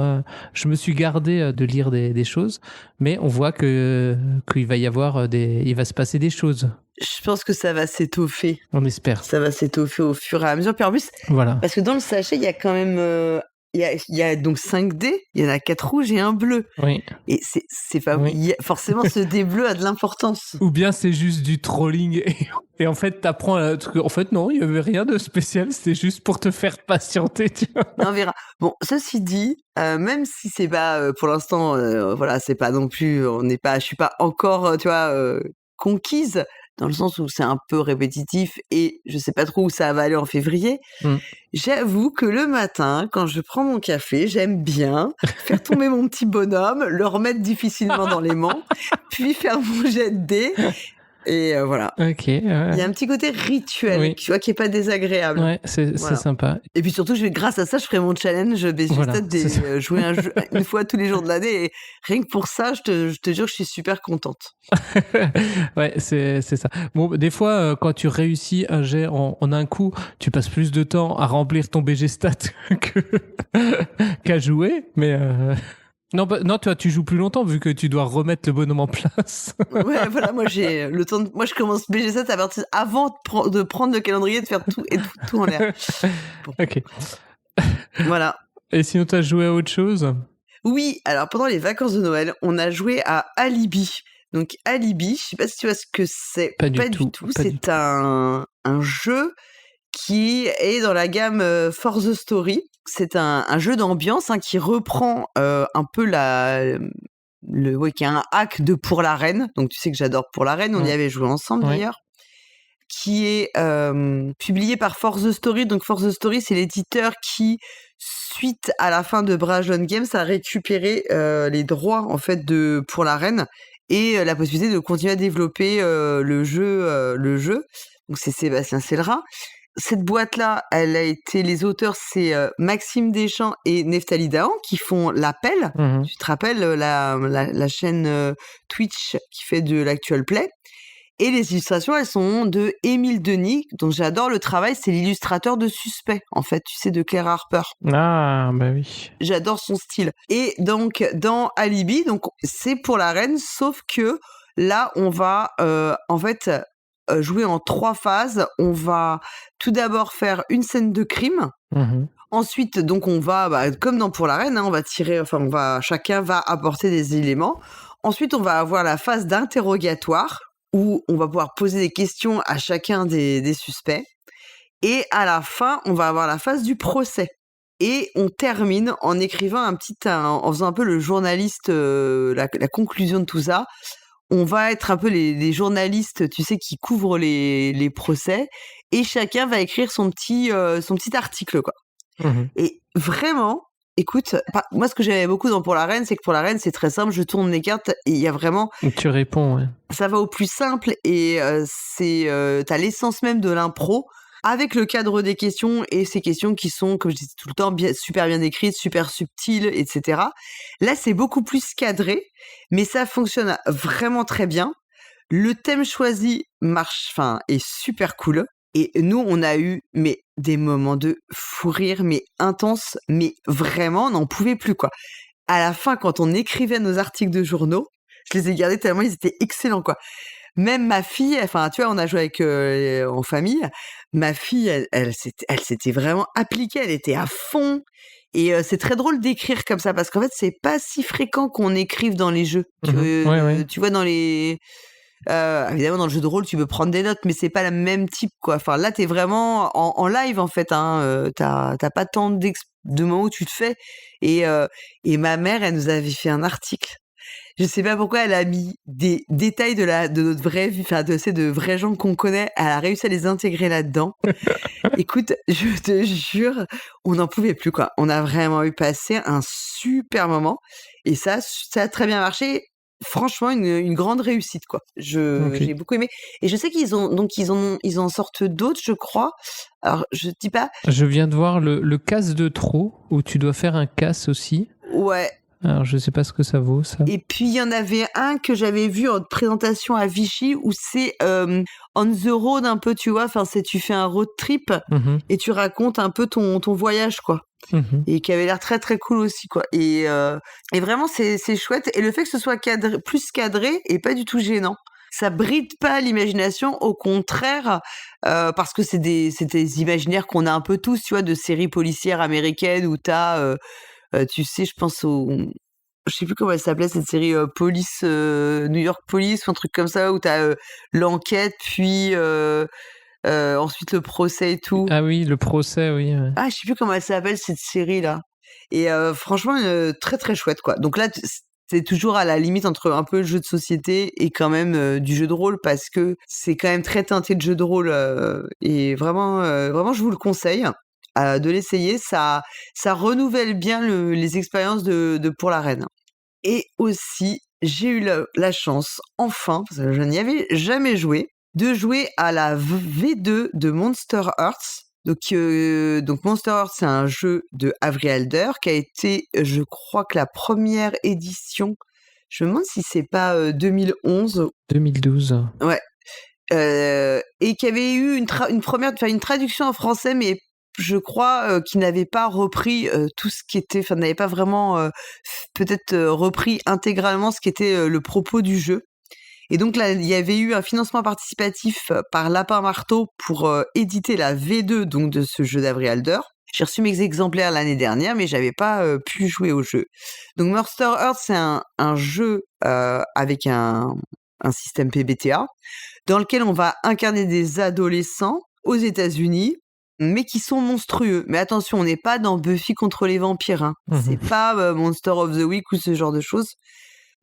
je me suis gardé de lire des choses, mais on voit qu'il va y avoir il va se passer des choses. Je pense que ça va s'étoffer. On espère. Ça va s'étoffer au fur et à mesure. Puis en plus, parce que dans le sachet, il y a quand même... Il y a donc 5 dés, il y en a 4 rouges et un bleu. Oui. Et c'est pas... Oui. Forcément, ce dé bleu a de l'importance. Ou bien c'est juste du trolling et en fait, t'apprends... En fait, non, il y avait rien de spécial, c'était juste pour te faire patienter, tu vois. On verra. Bon, ceci dit, même si c'est pas... pour l'instant, c'est pas non plus... Je suis pas encore, tu vois, conquise, dans le sens où c'est un peu répétitif et je sais pas trop où ça va aller en février. J'avoue que le matin, quand je prends mon café, j'aime bien faire tomber mon petit bonhomme, le remettre difficilement dans l'aimant, puis faire mon jet de dés, Et voilà. Ok. Il y a un petit côté rituel, Oui. tu vois, qui est pas désagréable. Ouais, c'est Voilà. sympa. Et puis surtout, grâce à ça, je ferai mon challenge Voilà, c'est ça. jouer un jeu une fois tous les jours de l'année. Et rien que pour ça, je te jure que je suis super contente. Ouais, c'est ça. Bon, des fois, quand tu réussis un jet en un coup, tu passes plus de temps à remplir ton BG stat qu'à jouer, mais non, non, toi, tu joues plus longtemps vu que tu dois remettre le bonhomme en place. Ouais, voilà, moi j'ai le temps. Moi, je commence BG7 à partir avant de prendre le calendrier, de faire tout et tout en l'air. Bon. Ok. Voilà. Et sinon, tu as joué à autre chose? Oui, alors pendant les vacances de Noël, on a joué à Alibi. Donc Alibi, je sais pas si tu vois ce que c'est. Pas du tout. C'est un jeu qui est dans la gamme For the Story. C'est un jeu d'ambiance qui reprend un peu qui est un hack de Pour la Reine. Donc tu sais que j'adore Pour la Reine, on y avait joué ensemble d'ailleurs. Qui est publié par For the Story. Donc For the Story, c'est l'éditeur qui, suite à la fin de Brajlon Games, a récupéré les droits en fait de Pour la Reine et la possibilité de continuer à développer le jeu. Donc c'est Sébastien Célera. Cette boîte-là, les auteurs, c'est Maxime Deschamps et Neftali Dahan qui font l'appel. Tu te rappelles la chaîne Twitch qui fait de l'actual play. Et les illustrations, elles sont de Émile Denis, dont j'adore le travail. C'est l'illustrateur de Suspect, en fait, tu sais, de Claire Harper. Ah, bah oui. J'adore son style. Et donc, dans Alibi, donc c'est Pour la Reine, sauf que là, on va jouer en 3 phases. On va tout d'abord faire une scène de crime. Ensuite, donc, on va, comme dans Pour la Reine, on va chacun va apporter des éléments. Ensuite, on va avoir la phase d'interrogatoire, où on va pouvoir poser des questions à chacun des suspects. Et à la fin, on va avoir la phase du procès. Et on termine en écrivant en faisant un peu le journaliste, la conclusion de tout ça. On va être un peu les journalistes, tu sais, qui couvrent les procès. Et chacun va écrire son petit article, quoi. Et vraiment, écoute, moi, ce que j'aimais beaucoup dans Pour la Reine, c'est que Pour la Reine, c'est très simple. Je tourne les cartes et il y a vraiment... Tu réponds, ouais. Ça va au plus simple et t'as l'essence même de l'impro avec le cadre des questions et ces questions qui sont, comme je disais tout le temps, super bien écrites, super subtiles, etc. Là, c'est beaucoup plus cadré, mais ça fonctionne vraiment très bien. Le thème choisi est super cool. Et nous, on a eu des moments de fou rire, intenses, mais vraiment, on n'en pouvait plus, quoi. À la fin, quand on écrivait nos articles de journaux, je les ai gardés tellement ils étaient excellents, quoi. Même ma fille, tu vois, on a joué avec en famille. Ma fille, elle s'était vraiment appliquée, elle était à fond. Et c'est très drôle d'écrire comme ça parce qu'en fait, c'est pas si fréquent qu'on écrive dans les jeux. Tu vois, dans les évidemment, dans le jeu de rôle, tu peux prendre des notes, mais c'est pas le même type, quoi. Enfin, là, t'es vraiment en live, en fait. T'as pas tant de moments où tu te fais. Et ma mère, elle nous avait fait un article. Je sais pas pourquoi elle a mis des détails de notre vraie vie, de vrais gens qu'on connaît. Elle a réussi à les intégrer là-dedans. Écoute, je te jure, on n'en pouvait plus, quoi. On a vraiment eu passé un super moment. Et ça a très bien marché. Franchement, une grande réussite, quoi. J'ai beaucoup aimé. Et je sais qu'ils en sortent d'autres, je crois. Alors, je dis pas. Je viens de voir le casse de trop, où tu dois faire un casse aussi. Ouais. Alors, je sais pas ce que ça vaut, ça. Et puis, il y en avait un que j'avais vu en présentation à Vichy, où c'est on the road un peu, tu vois. Enfin, tu fais un road trip et tu racontes un peu ton voyage, quoi. Et qui avait l'air très très cool aussi, quoi. Et vraiment c'est chouette, et le fait que ce soit plus cadré et pas du tout gênant, ça bride pas l'imagination, au contraire, parce que c'est des imaginaires qu'on a un peu tous, tu vois, de séries policières américaines où t'as tu sais, je pense je sais plus comment elle s'appelait, cette série Police, New York Police ou un truc comme ça, où t'as l'enquête, puis ensuite le procès et tout. Ah oui, le procès, oui. Ouais. Ah, je sais plus comment elle s'appelle, cette série-là. Et franchement, très très chouette, quoi. Donc là, c'est toujours à la limite entre un peu le jeu de société et quand même du jeu de rôle, parce que c'est quand même très teinté de jeu de rôle. Et vraiment, je vous le conseille de l'essayer. Ça renouvelle bien les expériences de Pour la Reine. Et aussi, j'ai eu la chance, enfin, parce que je n'y avais jamais joué, de jouer à la V2 de Monster Hearts. Donc Monster Hearts, c'est un jeu de Avery Alder qui a été, je crois que la première édition, je me demande si c'est pas 2011. 2012. Ouais. Et qui avait eu une traduction en français, mais je crois qu'il n'avait pas repris tout ce qui était, n'avait pas vraiment peut-être repris intégralement ce qui était le propos du jeu. Et donc là, il y avait eu un financement participatif par Lapin Marteau pour éditer la V2 donc de ce jeu d'Avery Alder. J'ai reçu mes exemplaires l'année dernière, mais j'avais pas pu jouer au jeu. Donc Monster Hearts, c'est un jeu avec un système PBTA dans lequel on va incarner des adolescents aux États-Unis, mais qui sont monstrueux. Mais attention, on n'est pas dans Buffy contre les vampires. Hein. C'est pas Monster of the Week ou ce genre de choses.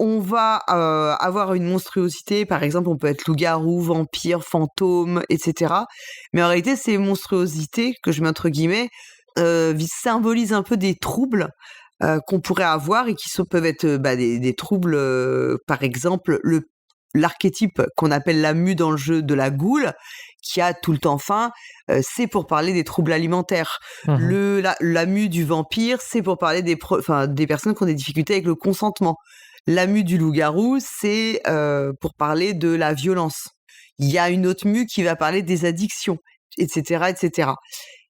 On va avoir une monstruosité, par exemple, on peut être loup-garou, vampire, fantôme, etc. Mais en réalité, ces monstruosités, que je mets entre guillemets, symbolisent un peu des troubles qu'on pourrait avoir et qui peuvent être des troubles, par exemple, l'archétype qu'on appelle la mue dans le jeu de la goule, qui a tout le temps faim, c'est pour parler des troubles alimentaires. La mue du vampire, c'est pour parler des personnes qui ont des difficultés avec le consentement. La mue du loup-garou, c'est pour parler de la violence. Il y a une autre mue qui va parler des addictions, etc., etc.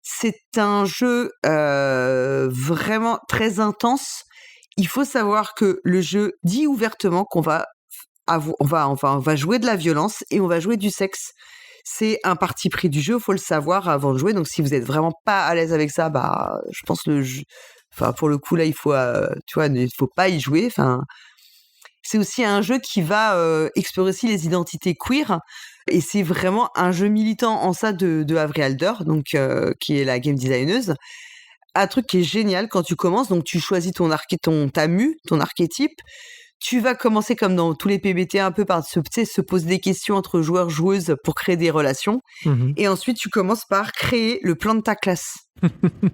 C'est un jeu vraiment très intense. Il faut savoir que le jeu dit ouvertement qu'on va jouer de la violence et on va jouer du sexe. C'est un parti pris du jeu, il faut le savoir avant de jouer. Donc si vous êtes vraiment pas à l'aise avec ça, je pense le jeu, pour le coup là, il faut, il faut pas y jouer. C'est aussi un jeu qui va explorer aussi les identités queer. Et c'est vraiment un jeu militant en ça de Avery Alder, donc qui est la game designeuse. Un truc qui est génial quand tu commences, donc tu choisis ta mue, ton archétype. Tu vas commencer comme dans tous les PBT un peu par se poser des questions entre joueurs-joueuses pour créer des relations. Et ensuite, tu commences par créer le plan de ta classe,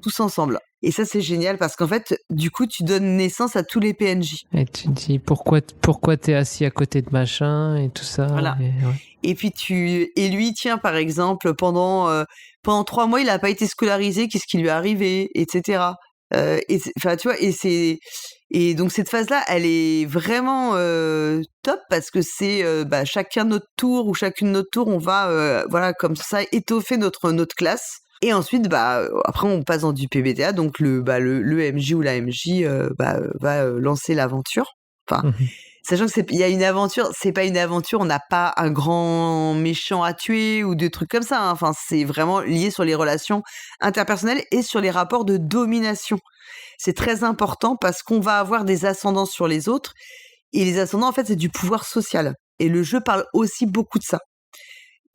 tous ensemble. Et ça, c'est génial parce qu'en fait, du coup, tu donnes naissance à tous les PNJ. Et tu te dis pourquoi t'es assis à côté de machin et tout ça. Voilà. Et puis lui, tiens, par exemple, pendant 3 mois, il n'a pas été scolarisé, qu'est-ce qui lui est arrivé, etc. Et donc cette phase-là, elle est vraiment top parce que c'est chacun notre tour ou chacune notre tour, on va comme ça étoffer notre classe. Et ensuite, après, on passe dans du PBTA, donc le MJ ou la MJ va lancer l'aventure. Sachant qu'il y a une aventure, c'est pas une aventure, on n'a pas un grand méchant à tuer ou des trucs comme ça. Hein. C'est vraiment lié sur les relations interpersonnelles et sur les rapports de domination. C'est très important parce qu'on va avoir des ascendants sur les autres. Et les ascendants, en fait, c'est du pouvoir social. Et le jeu parle aussi beaucoup de ça.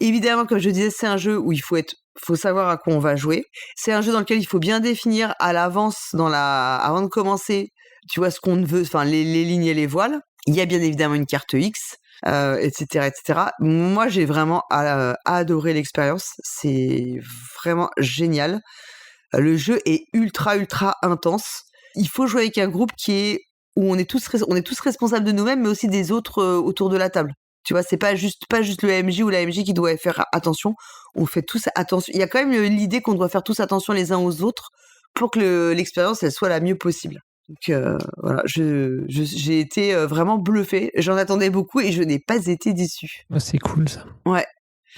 Évidemment, comme je disais, c'est un jeu où il faut savoir à quoi on va jouer. C'est un jeu dans lequel il faut bien définir à l'avance, avant de commencer, tu vois, ce qu'on veut, les lignes et les voiles. Il y a bien évidemment une carte X, etc., etc. Moi, j'ai vraiment adoré l'expérience. C'est vraiment génial. Le jeu est ultra, ultra intense. Il faut jouer avec un groupe où on est tous responsables de nous-mêmes, mais aussi des autres autour de la table. Tu vois, c'est pas juste le MJ ou la MJ qui doit faire attention. On fait tous attention. Il y a quand même l'idée qu'on doit faire tous attention les uns aux autres pour que l'expérience elle soit la mieux possible. Donc voilà, j'ai été vraiment bluffée. J'en attendais beaucoup et je n'ai pas été déçue. C'est cool ça. Ouais.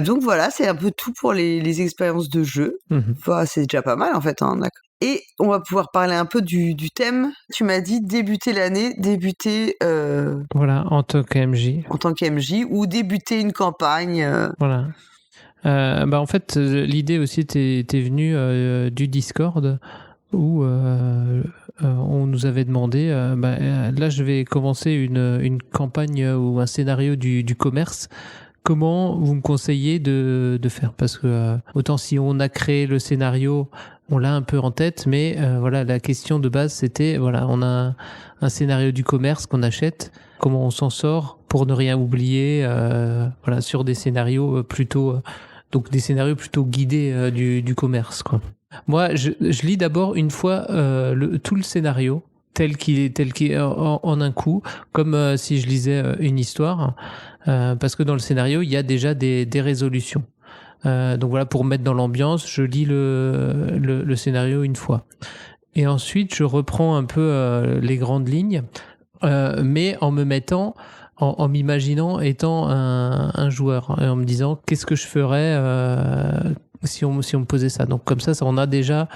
Donc voilà, c'est un peu tout pour les expériences de jeu. C'est déjà pas mal en fait. Hein, d'accord. Et on va pouvoir parler un peu du thème. Tu m'as dit débuter l'année, voilà, en tant qu'MJ. En tant qu'MJ ou débuter une campagne. Voilà. En fait, l'idée aussi était venue du Discord où on nous avait demandé là je vais commencer une campagne ou un scénario du commerce. Comment vous me conseillez de faire? Parce que autant si on a créé le scénario, on l'a un peu en tête, mais la question de base c'était on a un scénario du commerce qu'on achète, comment on s'en sort pour ne rien oublier, sur des scénarios plutôt guidés du commerce quoi. Moi je lis d'abord une fois tout le scénario tel qu'il est en un coup, comme si je lisais une histoire, parce que dans le scénario, il y a déjà des résolutions. Donc voilà, pour mettre dans l'ambiance, je lis le scénario une fois. Et ensuite, je reprends un peu les grandes lignes, mais en me mettant, en m'imaginant étant un joueur, et en me disant qu'est-ce que je ferais si on me posait ça. Donc comme ça, on a déjà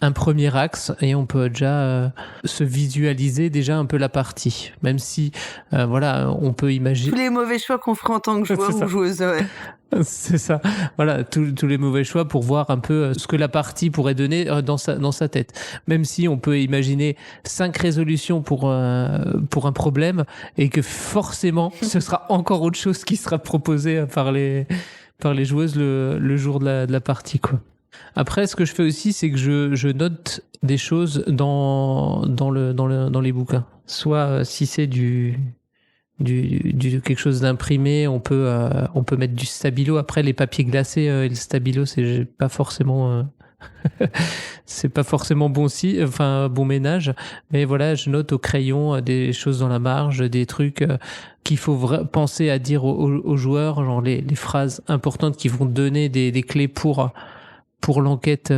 un premier axe et on peut déjà se visualiser déjà un peu la partie, même si voilà, on peut imaginer tous les mauvais choix qu'on fera en tant que joueur ou joueuse. Ouais. C'est ça, voilà, tous les mauvais choix pour voir un peu ce que la partie pourrait donner dans sa tête. Même si on peut imaginer 5 résolutions pour un problème et que forcément ce sera encore autre chose qui sera proposé par les joueuses le jour de la partie, quoi. Après, ce que je fais aussi, c'est que je note des choses dans les bouquins. Soit si c'est du quelque chose d'imprimé, on peut mettre du stabilo. Après, les papiers glacés et le stabilo, c'est pas forcément c'est pas forcément bon ménage. Mais voilà, je note au crayon des choses dans la marge, des trucs qu'il faut penser à dire aux joueurs, genre les phrases importantes qui vont donner des clés pour l'enquête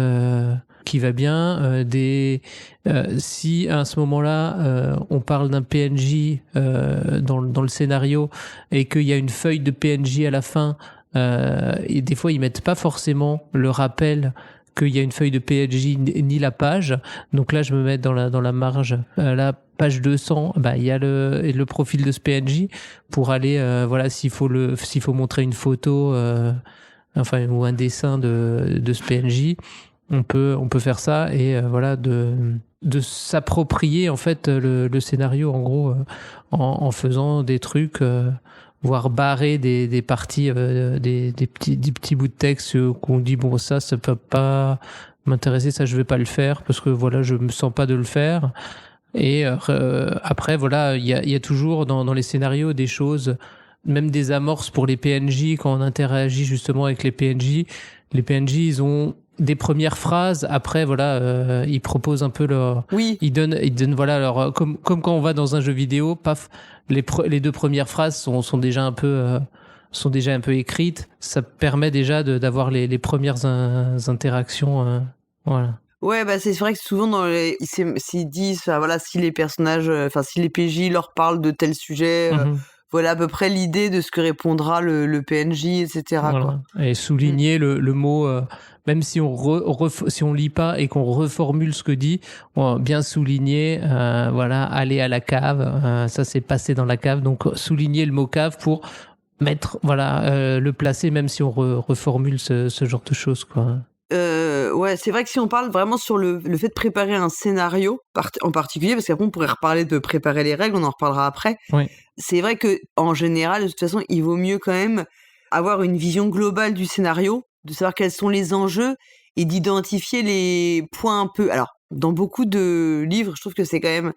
qui va bien, si à ce moment-là on parle d'un PNJ dans le scénario et qu'il y a une feuille de PNJ à la fin, et des fois ils mettent pas forcément le rappel qu'il y a une feuille de PNJ ni la page, donc là je me mets dans la marge, la page 200, il y a le profil de ce PNJ pour aller voilà, s'il faut montrer une photo ou un dessin de ce PNJ, on peut faire ça et voilà, de s'approprier en fait le scénario en gros, en faisant des trucs, voire barrer des parties, des petits bouts de texte qu'on dit bon, ça peut pas m'intéresser, ça je vais pas le faire parce que voilà, je me sens pas de le faire. Et après voilà, il y a toujours dans les scénarios des choses, même des amorces pour les PNJ quand on interagit justement avec les PNJ. Les PNJ, ils ont des premières phrases. Après, voilà, ils proposent un peu leur. Oui. Ils donnent voilà leur comme quand on va dans un jeu vidéo, paf, les 2 premières phrases sont déjà un peu écrites. Ça permet déjà d'avoir les premières interactions. Voilà. Ouais, c'est vrai que souvent s'ils disent, voilà, si les personnages, si les PJ leur parlent de tel sujet. Voilà à peu près l'idée de ce que répondra le PNJ, etc. Voilà. Quoi. Et souligner le mot, même si on lit pas et qu'on reformule ce que dit, bien souligner, voilà, aller à la cave, ça s'est passé dans la cave, donc souligner le mot cave pour mettre, voilà, le placer, même si on reformule ce genre de choses, quoi. Ouais, c'est vrai que si on parle vraiment sur le fait de préparer un scénario en particulier, parce qu'après on pourrait reparler de préparer les règles, on en reparlera après. Oui. C'est vrai que en général, de toute façon, il vaut mieux quand même avoir une vision globale du scénario, de savoir quels sont les enjeux et d'identifier les points un peu. Alors, dans beaucoup de livres, je trouve que c'est quand même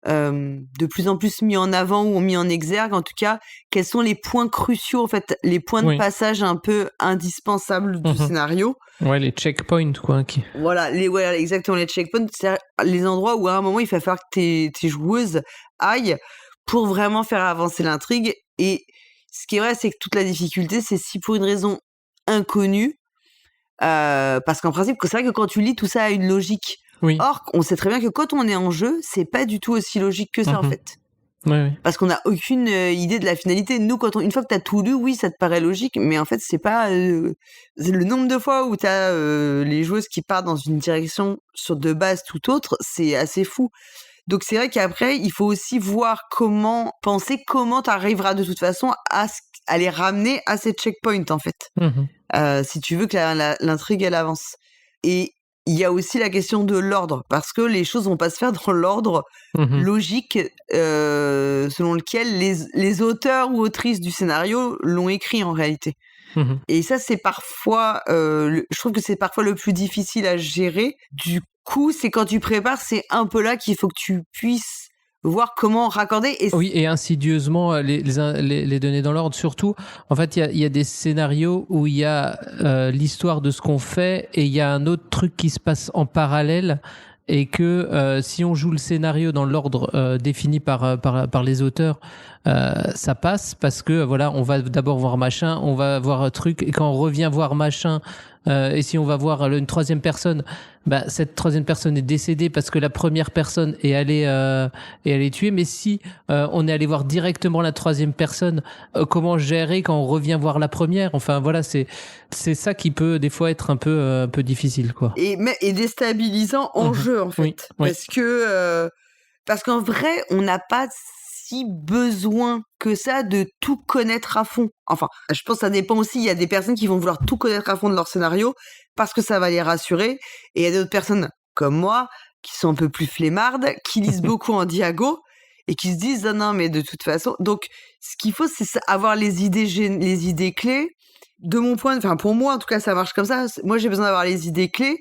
de plus en plus mis en avant ou mis en exergue, en tout cas, quels sont les points cruciaux, en fait, les points de passage un peu indispensables du scénario. Ouais, les checkpoints, quoi. Voilà, exactement, les checkpoints, c'est les endroits où à un moment, il va falloir que tes joueuses aillent pour vraiment faire avancer l'intrigue. Et ce qui est vrai, c'est que toute la difficulté, c'est si pour une raison inconnue, parce qu'en principe, c'est vrai que quand tu lis, tout ça a une logique. Oui. Or, on sait très bien que quand on est en jeu, c'est pas du tout aussi logique que ça, en fait. Ouais. Parce qu'on n'a aucune idée de la finalité. Nous, une fois que t'as tout lu, oui, ça te paraît logique, mais en fait, c'est pas c'est le nombre de fois où t'as les joueuses qui partent dans une direction sur de base tout autre, c'est assez fou. Donc c'est vrai qu'après, il faut aussi voir comment t'arriveras de toute façon à les ramener à ces checkpoints, en fait. Si tu veux que l'intrigue, elle avance. Et il y a aussi la question de l'ordre, parce que les choses vont pas se faire dans l'ordre logique selon lequel les auteurs ou autrices du scénario l'ont écrit en réalité. Et ça, c'est parfois, je trouve que c'est parfois le plus difficile à gérer. Du coup, c'est quand tu prépares, c'est un peu là qu'il faut que tu puisses voir comment raccorder. Oui, et insidieusement les donner dans l'ordre. Surtout, en fait, il y a des scénarios où il y a l'histoire de ce qu'on fait et il y a un autre truc qui se passe en parallèle. et que si on joue le scénario dans l'ordre défini par les auteurs, ça passe parce que voilà, on va d'abord voir machin, on va voir un truc, et quand on revient voir machin, et si on va voir une troisième personne, bah, cette troisième personne est décédée parce que la première personne est allée tuer. Mais si on est allé voir directement la troisième personne, comment gérer quand on revient voir la première? Enfin voilà, c'est ça qui peut des fois être un peu difficile, quoi. Et déstabilisant en jeu, en fait. Oui. Parce qu'en vrai, on n'a pas si besoin que ça de tout connaître à fond. Enfin, je pense que ça dépend aussi. Il y a des personnes qui vont vouloir tout connaître à fond de leur scénario parce que ça va les rassurer. Et il y a d'autres personnes comme moi qui sont un peu plus flemmardes, qui lisent beaucoup en diago et qui se disent non, mais de toute façon. Donc, ce qu'il faut, c'est avoir les idées clés. De mon point de vue, enfin pour moi en tout cas, ça marche comme ça. Moi, j'ai besoin d'avoir les idées clés.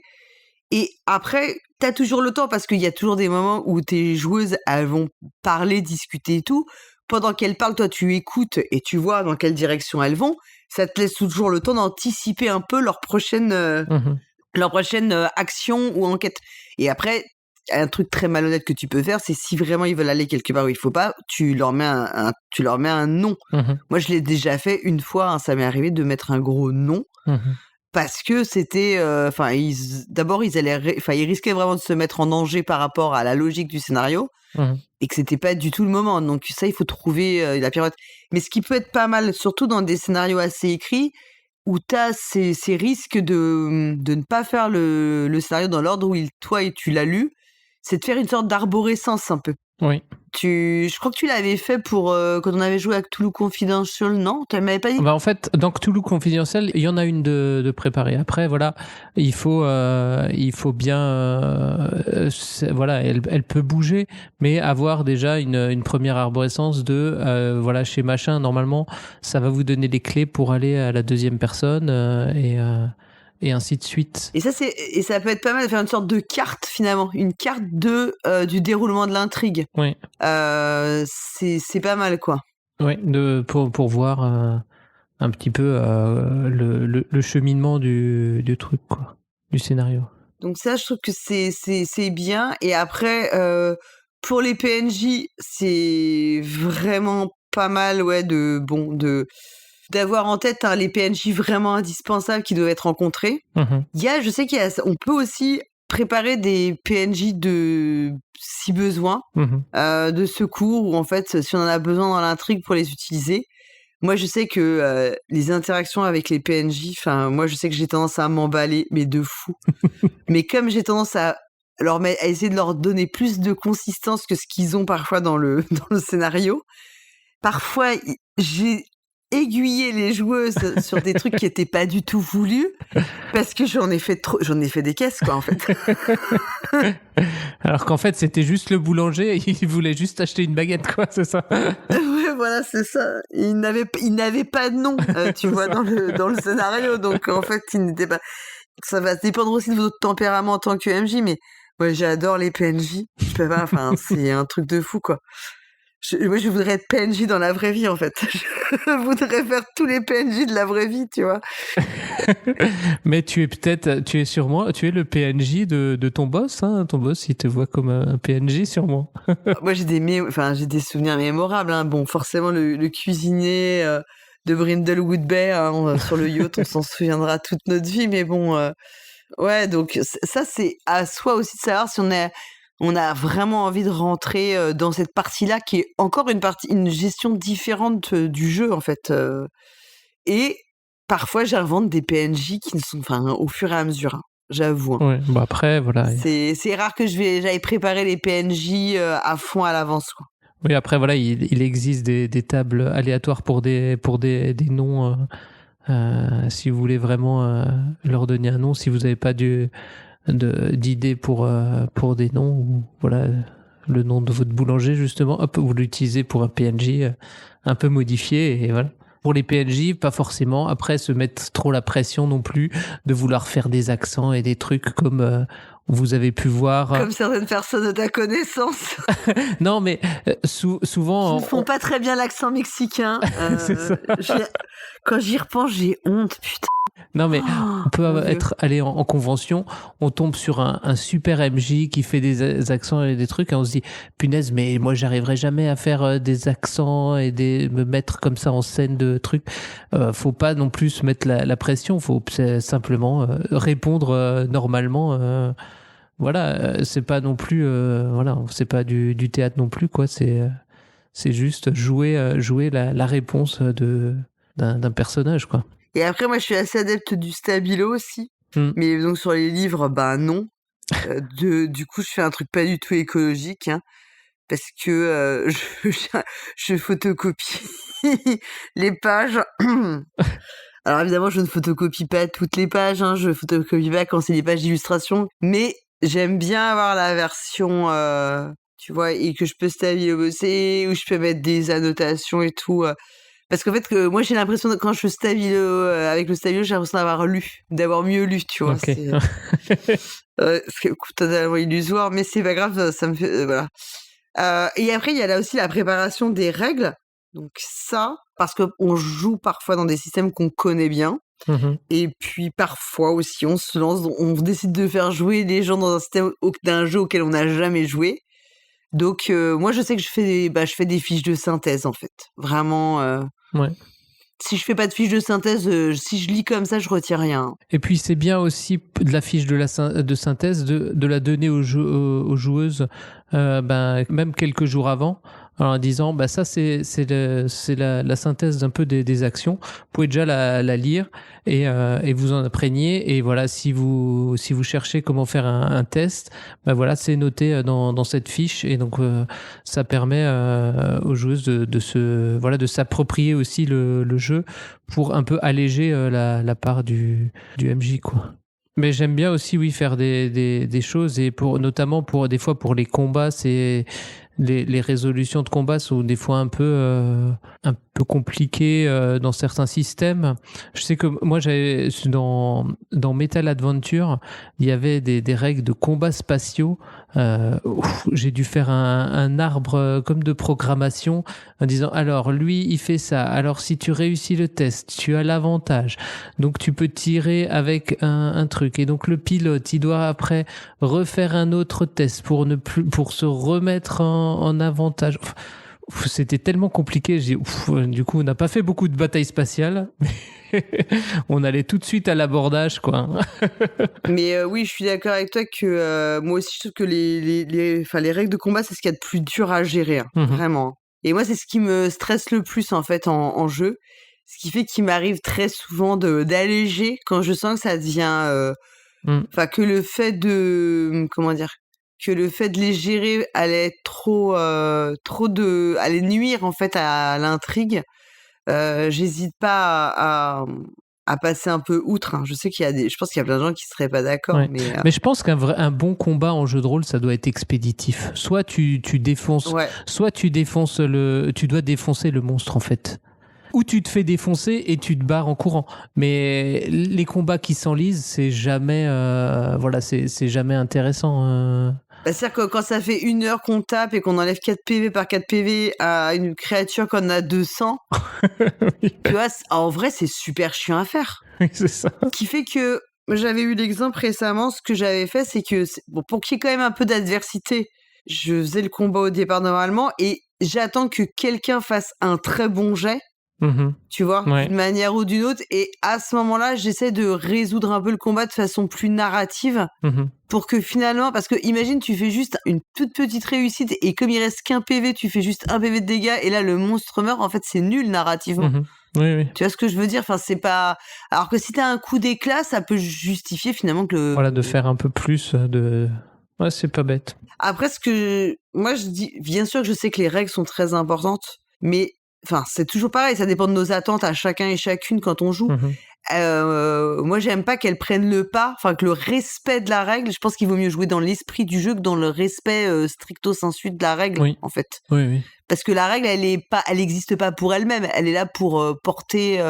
Et après, t'as toujours le temps parce qu'il y a toujours des moments où tes joueuses, elles vont parler, discuter et tout. Pendant qu'elles parlent, toi, tu écoutes et tu vois dans quelle direction elles vont. Ça te laisse toujours le temps d'anticiper un peu leur prochaine action ou enquête. Et après, un truc très malhonnête que tu peux faire, c'est si vraiment ils veulent aller quelque part où il faut pas, tu leur mets un nom. Moi, je l'ai déjà fait une fois, hein, ça m'est arrivé de mettre un gros nom. Parce que c'était, ils risquaient vraiment de se mettre en danger par rapport à la logique du scénario, et que c'était pas du tout le moment. Donc ça, il faut trouver la pirouette. Mais ce qui peut être pas mal, surtout dans des scénarios assez écrits, où t'as ces risques de ne pas faire le scénario dans l'ordre où toi et tu l'as lu, c'est de faire une sorte d'arborescence un peu. Oui. Je crois que tu l'avais fait pour quand on avait joué à Cthulhu Confidential, non? Tu m'avais pas dit? Bah en fait, dans Cthulhu Confidential, il y en a une de préparée. Après, voilà, il faut bien, voilà, elle peut bouger, mais avoir déjà une première arborescence de, voilà, chez machin, normalement, ça va vous donner les clés pour aller à la deuxième personne et ainsi de suite. Et ça peut être pas mal de faire une sorte de carte finalement, une carte du déroulement de l'intrigue. Oui. C'est pas mal quoi. Oui, pour voir un petit peu le cheminement du truc, quoi, du scénario. Donc ça, je trouve que c'est bien. Et après, pour les PNJ, c'est vraiment pas mal, ouais, d'avoir en tête les PNJ vraiment indispensables qui doivent être rencontrés. Je sais on peut aussi préparer des PNJ si besoin, de secours, ou en fait, si on en a besoin dans l'intrigue pour les utiliser. Moi, je sais que les interactions avec les PNJ, moi, je sais que j'ai tendance à m'emballer, mais de fou. Mais comme j'ai tendance à essayer de leur donner plus de consistance que ce qu'ils ont parfois dans le scénario, parfois, j'ai aiguillé les joueuses sur des trucs qui étaient pas du tout voulus parce que j'en ai fait des caisses, quoi, en fait. Alors qu'en fait, c'était juste le boulanger, il voulait juste acheter une baguette, quoi, c'est ça? Ouais, voilà, c'est ça. Il n'avait pas de nom, tu vois, dans le scénario, donc en fait, il n'était pas. Ça va dépendre aussi de votre tempérament en tant que MJ, mais ouais, j'adore les PNJ. Je peux pas, c'est un truc de fou, quoi. Moi, je voudrais être PNJ dans la vraie vie, en fait. Je voudrais faire tous les PNJ de la vraie vie, tu vois. Mais tu es sûrement le PNJ de ton boss, hein. Ton boss, il te voit comme un PNJ, sûrement. Moi, j'ai des souvenirs mémorables, hein. Bon, forcément, le cuisinier de Brindlewood Bay, hein, sur le yacht, on s'en souviendra toute notre vie, mais bon, ouais, donc ça, c'est à soi aussi de savoir si on a vraiment envie de rentrer dans cette partie-là, qui est encore une gestion différente du jeu, en fait. Et parfois, j'invente des PNJ qui ne sont, au fur et à mesure, hein, j'avoue. Hein. Ouais, bah après, voilà. C'est rare que j'aille préparer les PNJ à fond à l'avance, quoi. Oui, après, voilà, il existe des tables aléatoires pour des noms. Si vous voulez vraiment leur donner un nom, si vous n'avez pas d'idées pour des noms, ou voilà, le nom de votre boulanger, justement, hop, vous l'utilisez pour un PNJ un peu modifié, et voilà. Pour les PNJ, pas forcément après se mettre trop la pression non plus de vouloir faire des accents et des trucs comme vous avez pu voir. Comme certaines personnes de ta connaissance. Non, mais souvent... Qui ne font pas très bien l'accent mexicain. C'est ça. Quand j'y repense, j'ai honte, putain. Non, mais on peut Mon Dieu. aller en convention, on tombe sur un super MJ qui fait des accents et des trucs, et on se dit, punaise, mais moi, j'arriverai jamais à faire des accents et me mettre comme ça en scène de trucs. Faut pas non plus se mettre la pression, faut simplement répondre normalement. Voilà, c'est pas non plus, voilà, c'est pas du théâtre non plus, quoi. C'est juste jouer la réponse d'un personnage, quoi. Et après, moi, je suis assez adepte du stabilo aussi. Mm. Mais donc, sur les livres, ben non. Du coup, je fais un truc pas du tout écologique, hein, parce que je photocopie les pages. Alors, évidemment, je ne photocopie pas toutes les pages, hein, je photocopie pas quand c'est des pages d'illustration, mais j'aime bien avoir la version, tu vois, et que je peux stabilo bosser, où je peux mettre des annotations et tout. Parce qu'en fait, moi, j'ai l'impression, quand je stabilo, avec le stabilo, j'ai l'impression d'avoir mieux lu, tu vois. Ok. C'est totalement illusoire, mais c'est pas grave, ça me fait, voilà. Et après, il y a là aussi la préparation des règles. Donc ça, parce qu'on joue parfois dans des systèmes qu'on connaît bien. Mhm. Et puis parfois aussi, on se lance, on décide de faire jouer les gens dans un système d'un jeu auquel on n'a jamais joué. Donc moi, je sais que je fais des fiches de synthèse, en fait. Vraiment. Ouais. Si je fais pas de fiche de synthèse, si je lis comme ça, je retiens rien. Et puis c'est bien aussi de la fiche de synthèse de la donner aux joueuses même quelques jours avant, en disant ça c'est la synthèse d'un peu des actions. Vous pouvez déjà la lire et vous en imprégner, et voilà, si vous cherchez comment faire un test, voilà, c'est noté dans cette fiche, et donc ça permet aux joueuses de s'approprier aussi le jeu pour un peu alléger la part du MJ, quoi. Mais j'aime bien aussi, oui, faire des choses, et notamment des fois pour les combats, c'est les résolutions de combat sont des fois un peu compliquées dans certains systèmes. Je sais que moi, j'avais dans Metal Adventure, il y avait des règles de combat spatiaux. J'ai dû faire un arbre comme de programmation, en disant, alors lui il fait ça, alors si tu réussis le test, tu as l'avantage, donc tu peux tirer avec un truc, et donc le pilote il doit après refaire un autre test pour se remettre en avantage. C'était tellement compliqué. Du coup, on n'a pas fait beaucoup de batailles spatiales. On allait tout de suite à l'abordage, quoi. Mais oui, je suis d'accord avec toi que moi aussi, je trouve que les règles de combat, c'est ce qu'il y a de plus dur à gérer, hein, vraiment. Et moi, c'est ce qui me stresse le plus, en fait, en jeu. Ce qui fait qu'il m'arrive très souvent d'alléger quand je sens que ça devient... Enfin, que le fait de... Comment dire ? Que le fait de les gérer allait allait nuire, en fait, à l'intrigue. J'hésite pas à passer un peu outre, hein. Je sais je pense qu'il y a plein de gens qui seraient pas d'accord, ouais. Mais je pense qu'un bon combat en jeu de rôle, ça doit être expéditif. Soit tu défonces, ouais. soit tu dois défoncer le monstre, en fait. Ou tu te fais défoncer et tu te barres en courant. Mais les combats qui s'enlisent, c'est jamais, c'est jamais intéressant. C'est-à-dire que quand ça fait 1 heure qu'on tape et qu'on enlève 4 PV par 4 PV à une créature qu'on a 200, tu vois, en vrai, c'est super chiant à faire. Oui, c'est ça. Qui fait que, j'avais eu l'exemple récemment, ce que j'avais fait, c'est que, pour qu'il y ait quand même un peu d'adversité, je faisais le combat au départ normalement et j'attends que quelqu'un fasse un très bon jet. Tu vois, d'une manière ou d'une autre, et à ce moment-là, j'essaie de résoudre un peu le combat de façon plus narrative, pour que finalement, parce que imagine, tu fais juste une toute petite réussite et comme il reste qu'un PV, tu fais juste un PV de dégâts et là le monstre meurt. En fait, c'est nul narrativement. Oui. Tu vois ce que je veux dire ? Enfin, c'est pas. Alors que si t'as un coup d'éclat, ça peut justifier finalement que Voilà, de faire un peu plus de. Ouais, c'est pas bête. Après, moi je dis, bien sûr que je sais que les règles sont très importantes, mais enfin, c'est toujours pareil, ça dépend de nos attentes à chacun et chacune quand on joue. Moi, j'aime pas qu'elles prennent le pas, enfin, que le respect de la règle, je pense qu'il vaut mieux jouer dans l'esprit du jeu que dans le respect stricto sensu de la règle, en fait. Oui. Parce que la règle, elle existe pas pour elle-même, elle est là pour porter,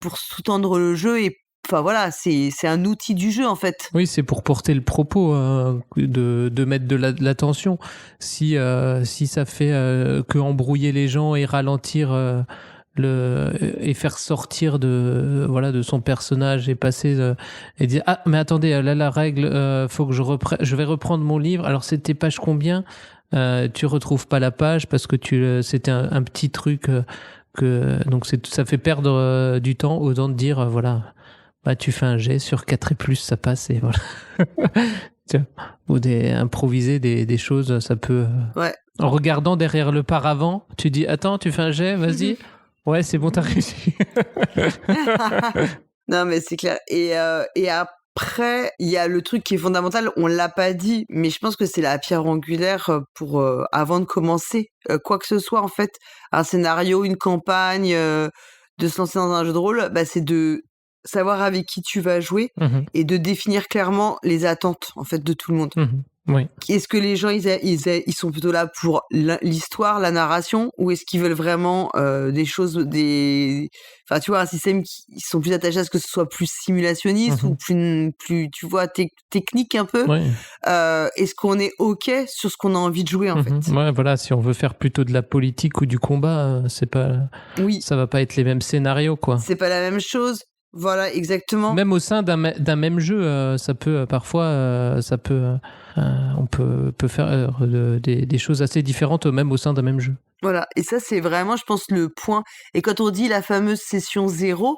pour sous-tendre le jeu, et enfin voilà, c'est un outil du jeu, en fait. Oui, c'est pour porter le propos, de mettre de l'attention. Si ça fait que embrouiller les gens et ralentir et faire sortir de son personnage et passer et dire ah mais attendez là la règle faut que je vais reprendre mon livre, alors c'était page combien, tu retrouves pas la page parce que c'était un petit truc donc ça fait perdre du temps autant de dire voilà bah tu fais un jet sur 4 et plus ça passe et voilà. Ou improviser des choses, ça peut Ouais. En regardant derrière le paravent, tu dis attends, tu fais un jet, vas-y. Ouais, c'est bon, t'as réussi. Non, mais c'est clair. Et après, il y a le truc qui est fondamental, on l'a pas dit, mais je pense que c'est la pierre angulaire pour avant de commencer quoi que ce soit en fait, un scénario, une campagne, de se lancer dans un jeu de rôle, bah, c'est de savoir avec qui tu vas jouer et de définir clairement les attentes en fait de tout le monde. Oui. Est-ce que les gens ils sont plutôt là pour l'histoire, la narration, ou est-ce qu'ils veulent vraiment des choses, enfin tu vois, un système ils sont plus attachés à ce que ce soit plus simulationniste ou plus tu vois technique un peu. Ouais. Est-ce qu'on est ok sur ce qu'on a envie de jouer en fait? Ouais, voilà, si on veut faire plutôt de la politique ou du combat, c'est pas. Oui. Ça va pas être les mêmes scénarios, quoi. C'est pas la même chose. Voilà, exactement. Même au sein d'un même jeu, ça peut parfois, on peut faire des choses assez différentes même au sein d'un même jeu. Voilà, et ça c'est vraiment, je pense, le point. Et quand on dit la fameuse session 0,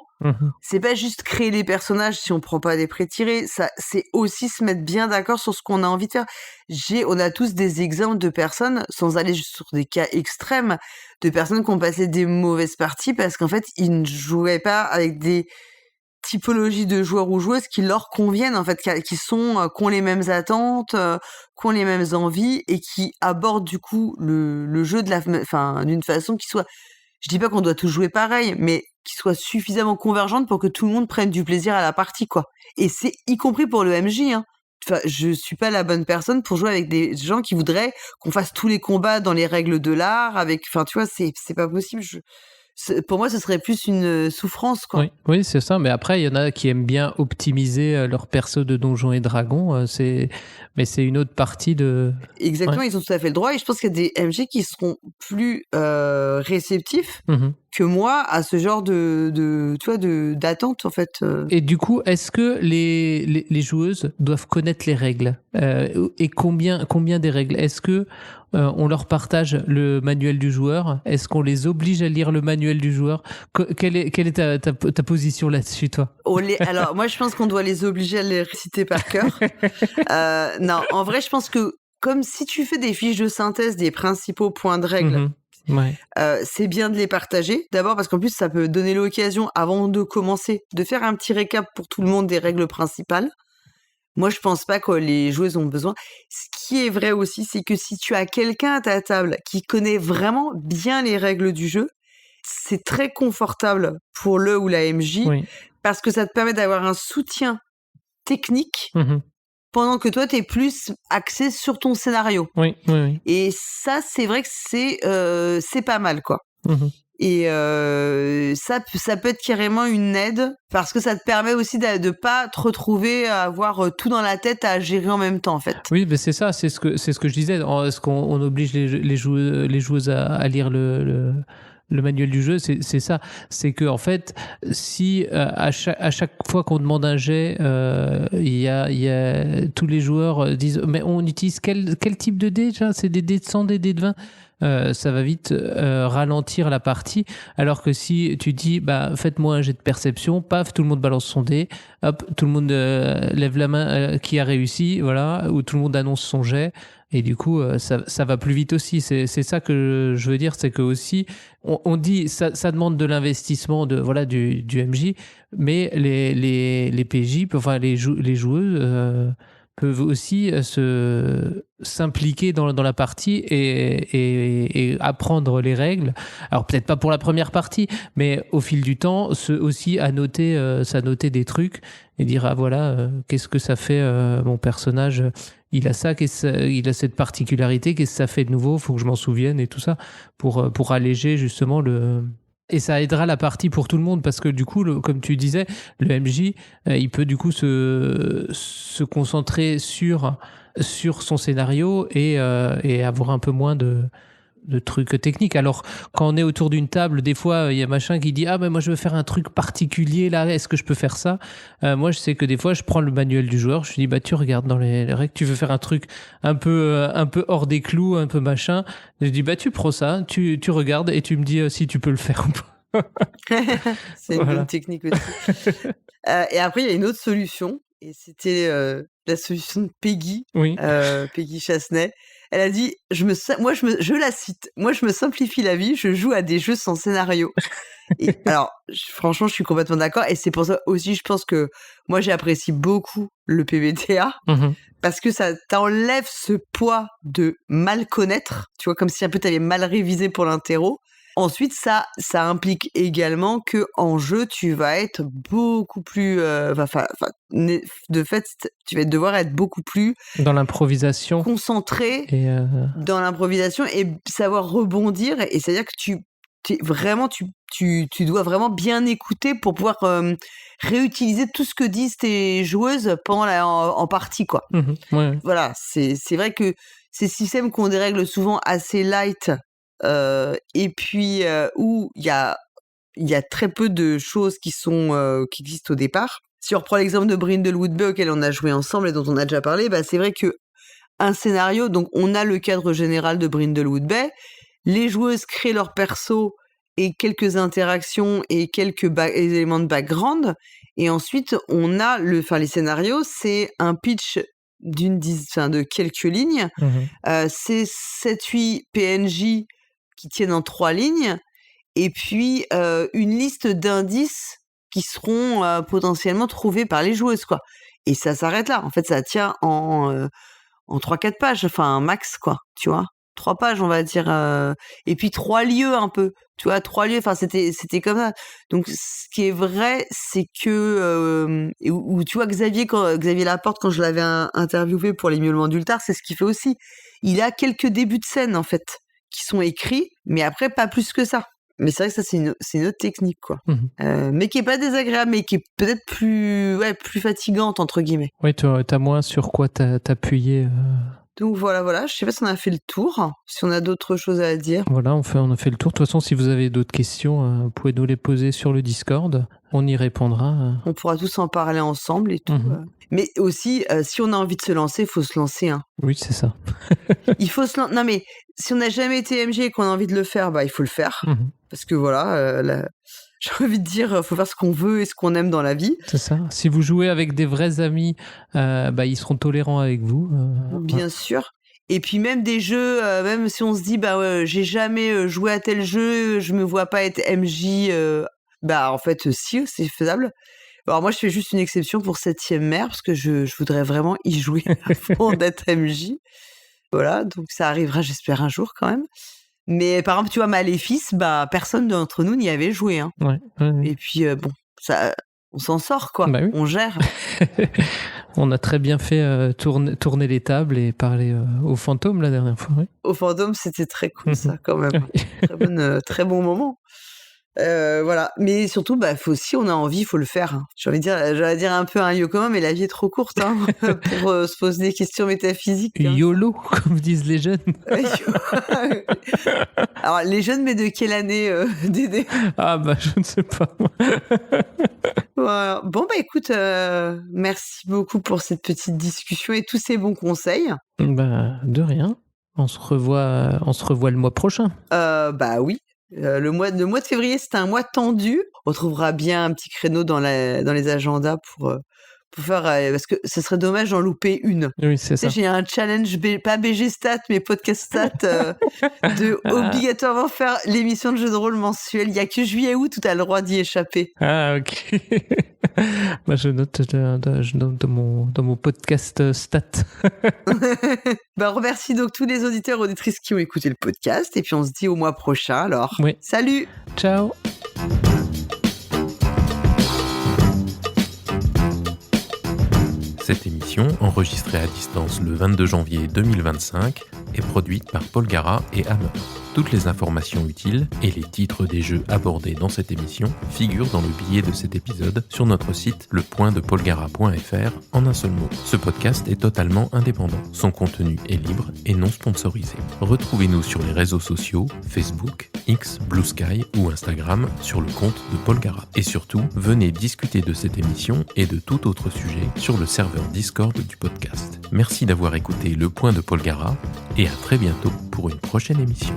c'est pas juste créer les personnages si on prend pas des prétirés, ça c'est aussi se mettre bien d'accord sur ce qu'on a envie de faire. On a tous des exemples de personnes, sans aller juste sur des cas extrêmes, de personnes qui ont passé des mauvaises parties parce qu'en fait ils ne jouaient pas avec des typologies de joueurs ou joueuses qui leur conviennent en fait, qui ont les mêmes attentes, qui ont les mêmes envies et qui abordent du coup le jeu d'une façon qui soit, je dis pas qu'on doit tous jouer pareil, mais qui soit suffisamment convergente pour que tout le monde prenne du plaisir à la partie, quoi. Et c'est y compris pour le MJ, hein. Enfin, je suis pas la bonne personne pour jouer avec des gens qui voudraient qu'on fasse tous les combats dans les règles de l'art enfin tu vois, c'est pas possible. Pour moi, ce serait plus une souffrance, quoi. Oui, c'est ça. Mais après, il y en a qui aiment bien optimiser leur perso de Donjons et Dragons. Mais c'est une autre partie de. Exactement, ils ont tout à fait le droit. Et je pense qu'il y a des MJ qui seront plus réceptifs que moi à ce genre d'attente, en fait. Et du coup, est-ce que les joueuses doivent connaître les règles et combien des règles? Est-ce que on leur partage le manuel du joueur? Est-ce qu'on les oblige à lire le manuel du joueur? Quelle est ta position là-dessus, toi? Alors, moi, je pense qu'on doit les obliger à les réciter par cœur. Non, en vrai, je pense que comme si tu fais des fiches de synthèse des principaux points de règles, c'est bien de les partager. D'abord parce qu'en plus, ça peut donner l'occasion, avant de commencer, de faire un petit récap pour tout le monde des règles principales. Moi, je pense pas que les joueuses ont besoin. Ce qui est vrai aussi, c'est que si tu as quelqu'un à ta table qui connaît vraiment bien les règles du jeu, c'est très confortable pour le ou la MJ parce que ça te permet d'avoir un soutien technique pendant que toi, t'es plus axé sur ton scénario. Oui. Et ça, c'est vrai que c'est pas mal, quoi. Et ça peut être carrément une aide parce que ça te permet aussi de pas te retrouver à avoir tout dans la tête à gérer en même temps, en fait. Oui, mais c'est ça, c'est ce que je disais. Est-ce qu'on oblige les joueuses à lire le manuel du jeu? C'est ça. C'est que en fait, si à chaque fois qu'on demande un jet, il y a tous les joueurs disent mais on utilise quel type de dés déjà? C'est des dés de 100, des dés de 20? Ça va vite ralentir la partie, alors que si tu dis faites-moi un jet de perception, paf, tout le monde balance son dé, hop, tout le monde lève la main qui a réussi, voilà, ou tout le monde annonce son jet, et du coup ça va plus vite aussi. C'est ça que je veux dire, c'est que aussi on dit ça demande de l'investissement du MJ, mais les PJ, enfin les joueuses peuvent aussi s'impliquer dans la partie et apprendre les règles. Alors peut-être pas pour la première partie, mais au fil du temps, aussi à noter des trucs et dire qu'est-ce que ça fait mon personnage, il a ça, il a cette particularité, qu'est-ce que ça fait de nouveau, faut que je m'en souvienne et tout ça pour alléger justement et ça aidera la partie pour tout le monde parce que du coup, comme tu disais, le MJ, il peut du coup se concentrer sur son scénario et avoir un peu moins trucs techniques. Alors, quand on est autour d'une table, des fois, il y a machin qui dit « Ah, ben moi, je veux faire un truc particulier, là, est-ce que je peux faire ça ?» Moi, je sais que des fois, je prends le manuel du joueur, je lui dis « Bah, tu regardes dans les règles, tu veux faire un truc un peu hors des clous, un peu machin. » Je dis « Bah, tu prends ça, tu regardes et tu me dis si tu peux le faire ou pas. » C'est une bonne technique aussi. Et après, il y a une autre solution, et c'était la solution de Peggy, Oui. Peggy Chassenay. Elle a dit, je la cite, moi je me simplifie la vie, je joue à des jeux sans scénario. Et alors, franchement, je suis complètement d'accord, et c'est pour ça aussi, je pense que moi j'apprécie beaucoup le PBTA, parce que ça t'enlève ce poids de mal connaître, tu vois, comme si un peu t'avais mal révisé pour l'interro. Ensuite, ça implique également que en jeu, tu vas être beaucoup plus, de fait, tu vas devoir être beaucoup plus dans l'improvisation, concentré dans l'improvisation et savoir rebondir. Et c'est-à-dire que tu dois vraiment bien écouter pour pouvoir réutiliser tout ce que disent tes joueuses pendant en partie, quoi. Ouais. Voilà, c'est vrai que ces systèmes qui ont des règles souvent assez light. Et puis où il y a très peu de choses qui existent au départ. Si on reprend l'exemple de Brindlewood Bay auquel on a joué ensemble et dont on a déjà parlé, bah c'est vrai que un scénario, donc on a le cadre général de Brindlewood Bay, les joueuses créent leur perso et quelques interactions et quelques éléments de background, et ensuite on a les scénarios, c'est un pitch de quelques lignes, c'est 7-8 PNJ qui tiennent en 3 lignes, et puis une liste d'indices qui seront potentiellement trouvés par les joueuses, quoi. Et ça s'arrête là. En fait, ça tient en 3-4 pages, enfin un max, quoi, tu vois. 3 pages, on va dire. Et puis 3 lieux un peu. Tu vois, 3 lieux, enfin c'était comme ça. Donc ce qui est vrai, c'est que où tu vois Xavier Laporte, quand je l'avais interviewé pour les Miaulements d'Ultar, c'est ce qu'il fait aussi. Il a quelques débuts de scène, en fait, qui sont écrits, mais après pas plus que ça. Mais c'est vrai que ça, c'est une autre technique, quoi. Mais qui est pas désagréable, mais qui est peut-être plus fatigante, entre guillemets. Oui, t'as moins sur quoi t'appuyer. Donc voilà, je sais pas si on a fait le tour, si on a d'autres choses à dire. Voilà, on a fait le tour. De toute façon, si vous avez d'autres questions, vous pouvez nous les poser sur le Discord. On y répondra. On pourra tous en parler ensemble et tout. Mais aussi, si on a envie de se lancer, il faut se lancer. Hein. Oui, c'est ça. Il faut se lancer. Non, mais si on n'a jamais été MJ et qu'on a envie de le faire, bah il faut le faire. Parce que voilà, j'ai envie de dire, il faut faire ce qu'on veut et ce qu'on aime dans la vie. C'est ça. Si vous jouez avec des vrais amis, ils seront tolérants avec vous. Bien sûr. Et puis même des jeux, même si on se dit, j'ai jamais joué à tel jeu, je me vois pas être MJ, en fait, si, c'est faisable. Alors moi, je fais juste une exception pour 7e Mer, parce que je voudrais vraiment y jouer avant d'être MJ. Voilà, donc ça arrivera, j'espère, un jour quand même. Mais par exemple, tu vois, Maléfice, personne d'entre nous n'y avait joué. Hein. Ouais. Et puis, ça, on s'en sort, quoi. Oui. On gère. On a très bien fait tourner les tables et parler aux fantômes la dernière fois. Oui. Aux fantômes, c'était très cool, ça, quand même. Très bon moment. Voilà, mais surtout, si on a envie, il faut le faire. Hein. J'allais dire un peu un Yoko, mais la vie est trop courte pour se poser des questions métaphysiques. YOLO, comme disent les jeunes. Alors, les jeunes, mais de quelle année, Dédé ? Ah je ne sais pas. Voilà. Bon, écoute, merci beaucoup pour cette petite discussion et tous ces bons conseils. De rien. On se revoit le mois prochain. Oui. Le mois de février, c'était un mois tendu. On trouvera bien un petit créneau dans les agendas pour faire, parce que ce serait dommage d'en louper une. Oui, c'est ça. J'ai un challenge, pas BG Stat, mais Podcast Stat, de obligatoirement faire l'émission de jeu de rôle mensuelle. Il n'y a que juillet-août où tu as le droit d'y échapper. Ah, ok. Je note dans mon podcast Stat. Remercie donc tous les auditeurs et auditrices qui ont écouté le podcast. Et puis on se dit au mois prochain alors. Oui. Salut. Ciao. Cette émission, enregistrée à distance le 22 janvier 2025, est produite par Paul Gara et Hammer. Toutes les informations utiles et les titres des jeux abordés dans cette émission figurent dans le billet de cet épisode sur notre site lepointdepolgara.fr en un seul mot. Ce podcast est totalement indépendant. Son contenu est libre et non sponsorisé. Retrouvez-nous sur les réseaux sociaux, Facebook, X, Blue Sky ou Instagram sur le compte de Polgara. Et surtout, venez discuter de cette émission et de tout autre sujet sur le serveur Discord du podcast. Merci d'avoir écouté Le Point de Polgara et à très bientôt pour une prochaine émission.